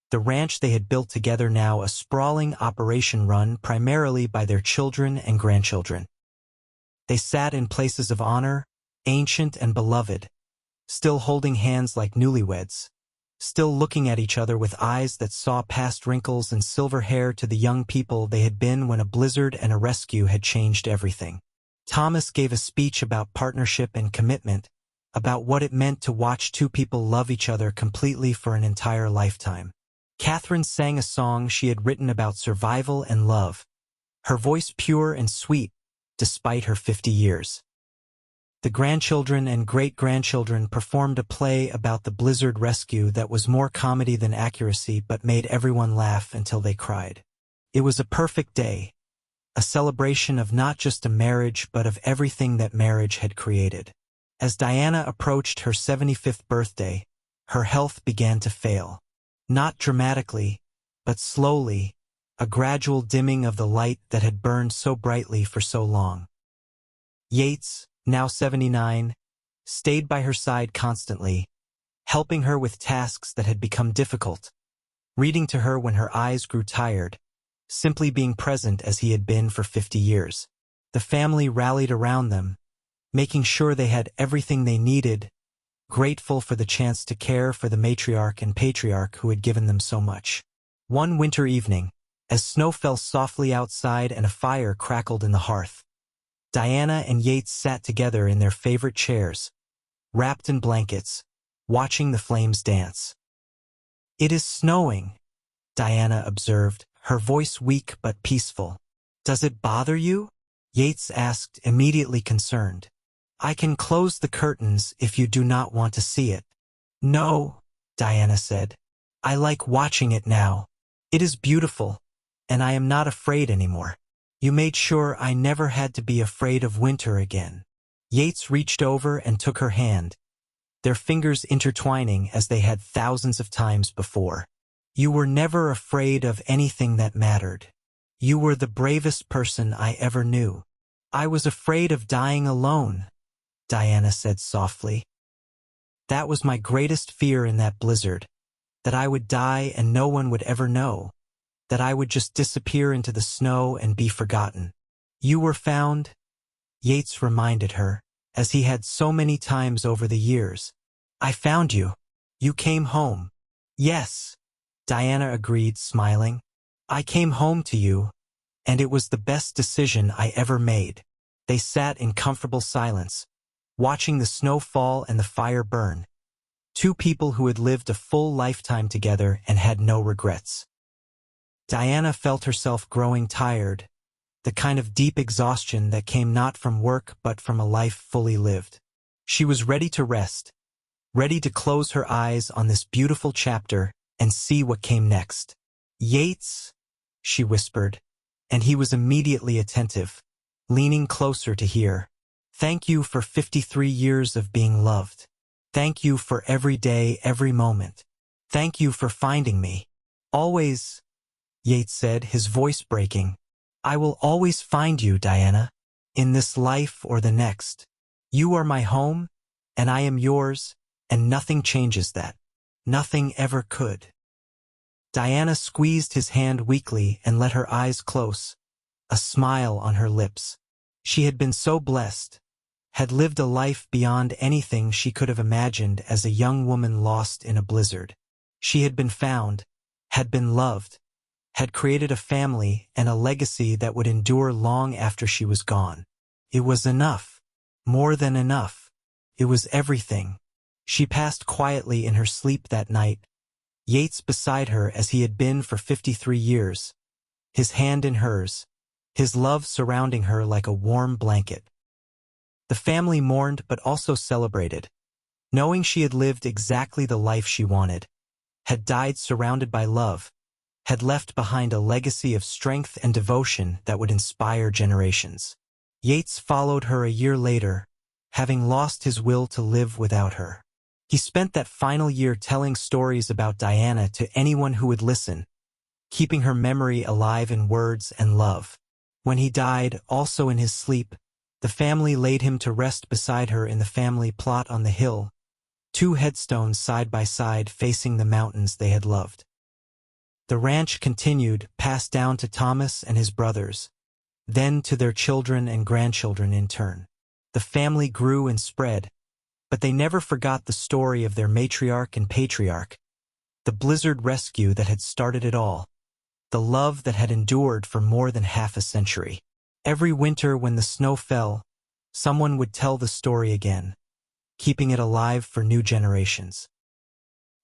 The ranch they had built together now a sprawling operation run primarily by their children and grandchildren. They sat in places of honor, ancient and beloved, still holding hands like newlyweds, still looking at each other with eyes that saw past wrinkles and silver hair to the young people they had been when a blizzard and a rescue had changed everything. Thomas gave a speech about partnership and commitment, about what it meant to watch two people love each other completely for an entire lifetime. Catherine sang a song she had written about survival and love, her voice pure and sweet, despite her 50 years. The grandchildren and great-grandchildren performed a play about the blizzard rescue that was more comedy than accuracy but made everyone laugh until they cried. It was a perfect day, a celebration of not just a marriage but of everything that marriage had created. As Diana approached her 75th birthday, her health began to fail. Not dramatically, but slowly, a gradual dimming of the light that had burned so brightly for so long. Yates, now 79, stayed by her side constantly, helping her with tasks that had become difficult, reading to her when her eyes grew tired, simply being present as he had been for 50 years. The family rallied around them, making sure they had everything they needed, grateful for the chance to care for the matriarch and patriarch who had given them so much. One winter evening, as snow fell softly outside and a fire crackled in the hearth, Diana and Yates sat together in their favorite chairs, wrapped in blankets, watching the flames dance. "It is snowing," Diana observed, her voice weak but peaceful. "Does it bother you?" Yates asked, immediately concerned. "I can close the curtains if you do not want to see it." "No," Diana said. "I like watching it now. It is beautiful, and I am not afraid anymore. You made sure I never had to be afraid of winter again." Yates reached over and took her hand, their fingers intertwining as they had thousands of times before. "You were never afraid of anything that mattered. You were the bravest person I ever knew." "I was afraid of dying alone," Diana said softly. "That was my greatest fear in that blizzard, that I would die and no one would ever know, that I would just disappear into the snow and be forgotten. You were found," Yates reminded her, as he had so many times over the years. "I found you. You came home." "Yes," Diana agreed, smiling. "I came home to you, and it was the best decision I ever made." They sat in comfortable silence, watching the snow fall and the fire burn. Two people who had lived a full lifetime together and had no regrets. Diana felt herself growing tired, the kind of deep exhaustion that came not from work but from a life fully lived. She was ready to rest, ready to close her eyes on this beautiful chapter and see what came next. "Yates," she whispered, and he was immediately attentive, leaning closer to hear. "Thank you for 53 years of being loved. Thank you for every day, every moment. Thank you for finding me. Always, Yates said, his voice breaking. I will always find you, Diana, in this life or the next. You are my home, and I am yours, and nothing changes that. Nothing ever could. Diana squeezed his hand weakly and let her eyes close, a smile on her lips. She had been so blessed, had lived a life beyond anything she could have imagined as a young woman lost in a blizzard. She had been found, had been loved, had created a family and a legacy that would endure long after she was gone. It was enough, more than enough. It was everything. She passed quietly in her sleep that night, Yates beside her as he had been for 53 years, his hand in hers, his love surrounding her like a warm blanket. The family mourned but also celebrated, knowing she had lived exactly the life she wanted, had died surrounded by love, had left behind a legacy of strength and devotion that would inspire generations. Yates followed her a year later, having lost his will to live without her. He spent that final year telling stories about Diana to anyone who would listen, keeping her memory alive in words and love. When he died, also in his sleep, the family laid him to rest beside her in the family plot on the hill, 2 headstones side by side facing the mountains they had loved. The ranch continued, passed down to Thomas and his brothers, then to their children and grandchildren in turn. The family grew and spread, but they never forgot the story of their matriarch and patriarch, the blizzard rescue that had started it all, the love that had endured for more than half a century. Every winter when the snow fell, someone would tell the story again, keeping it alive for new generations.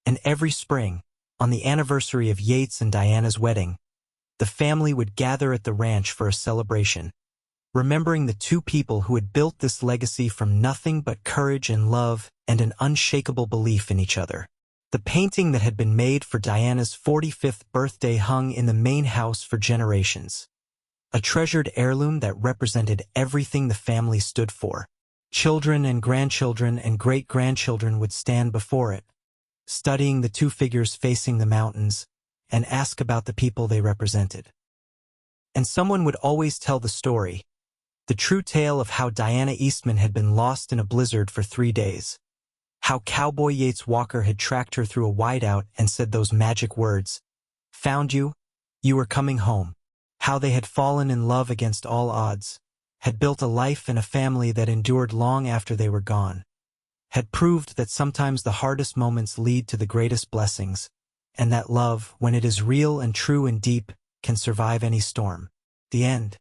And every spring, on the anniversary of Yates and Diana's wedding, the family would gather at the ranch for a celebration, remembering the 2 people who had built this legacy from nothing but courage and love and an unshakable belief in each other. The painting that had been made for Diana's 45th birthday hung in the main house for generations, a treasured heirloom that represented everything the family stood for. Children and grandchildren and great-grandchildren would stand before it, studying the 2 figures facing the mountains, and ask about the people they represented. And someone would always tell the story, the true tale of how Diana Eastman had been lost in a blizzard for 3 days, how Cowboy Yates Walker had tracked her through a whiteout and said those magic words, "Found you, you were coming home," how they had fallen in love against all odds, had built a life and a family that endured long after they were gone, had proved that sometimes the hardest moments lead to the greatest blessings, and that love, when it is real and true and deep, can survive any storm. The end.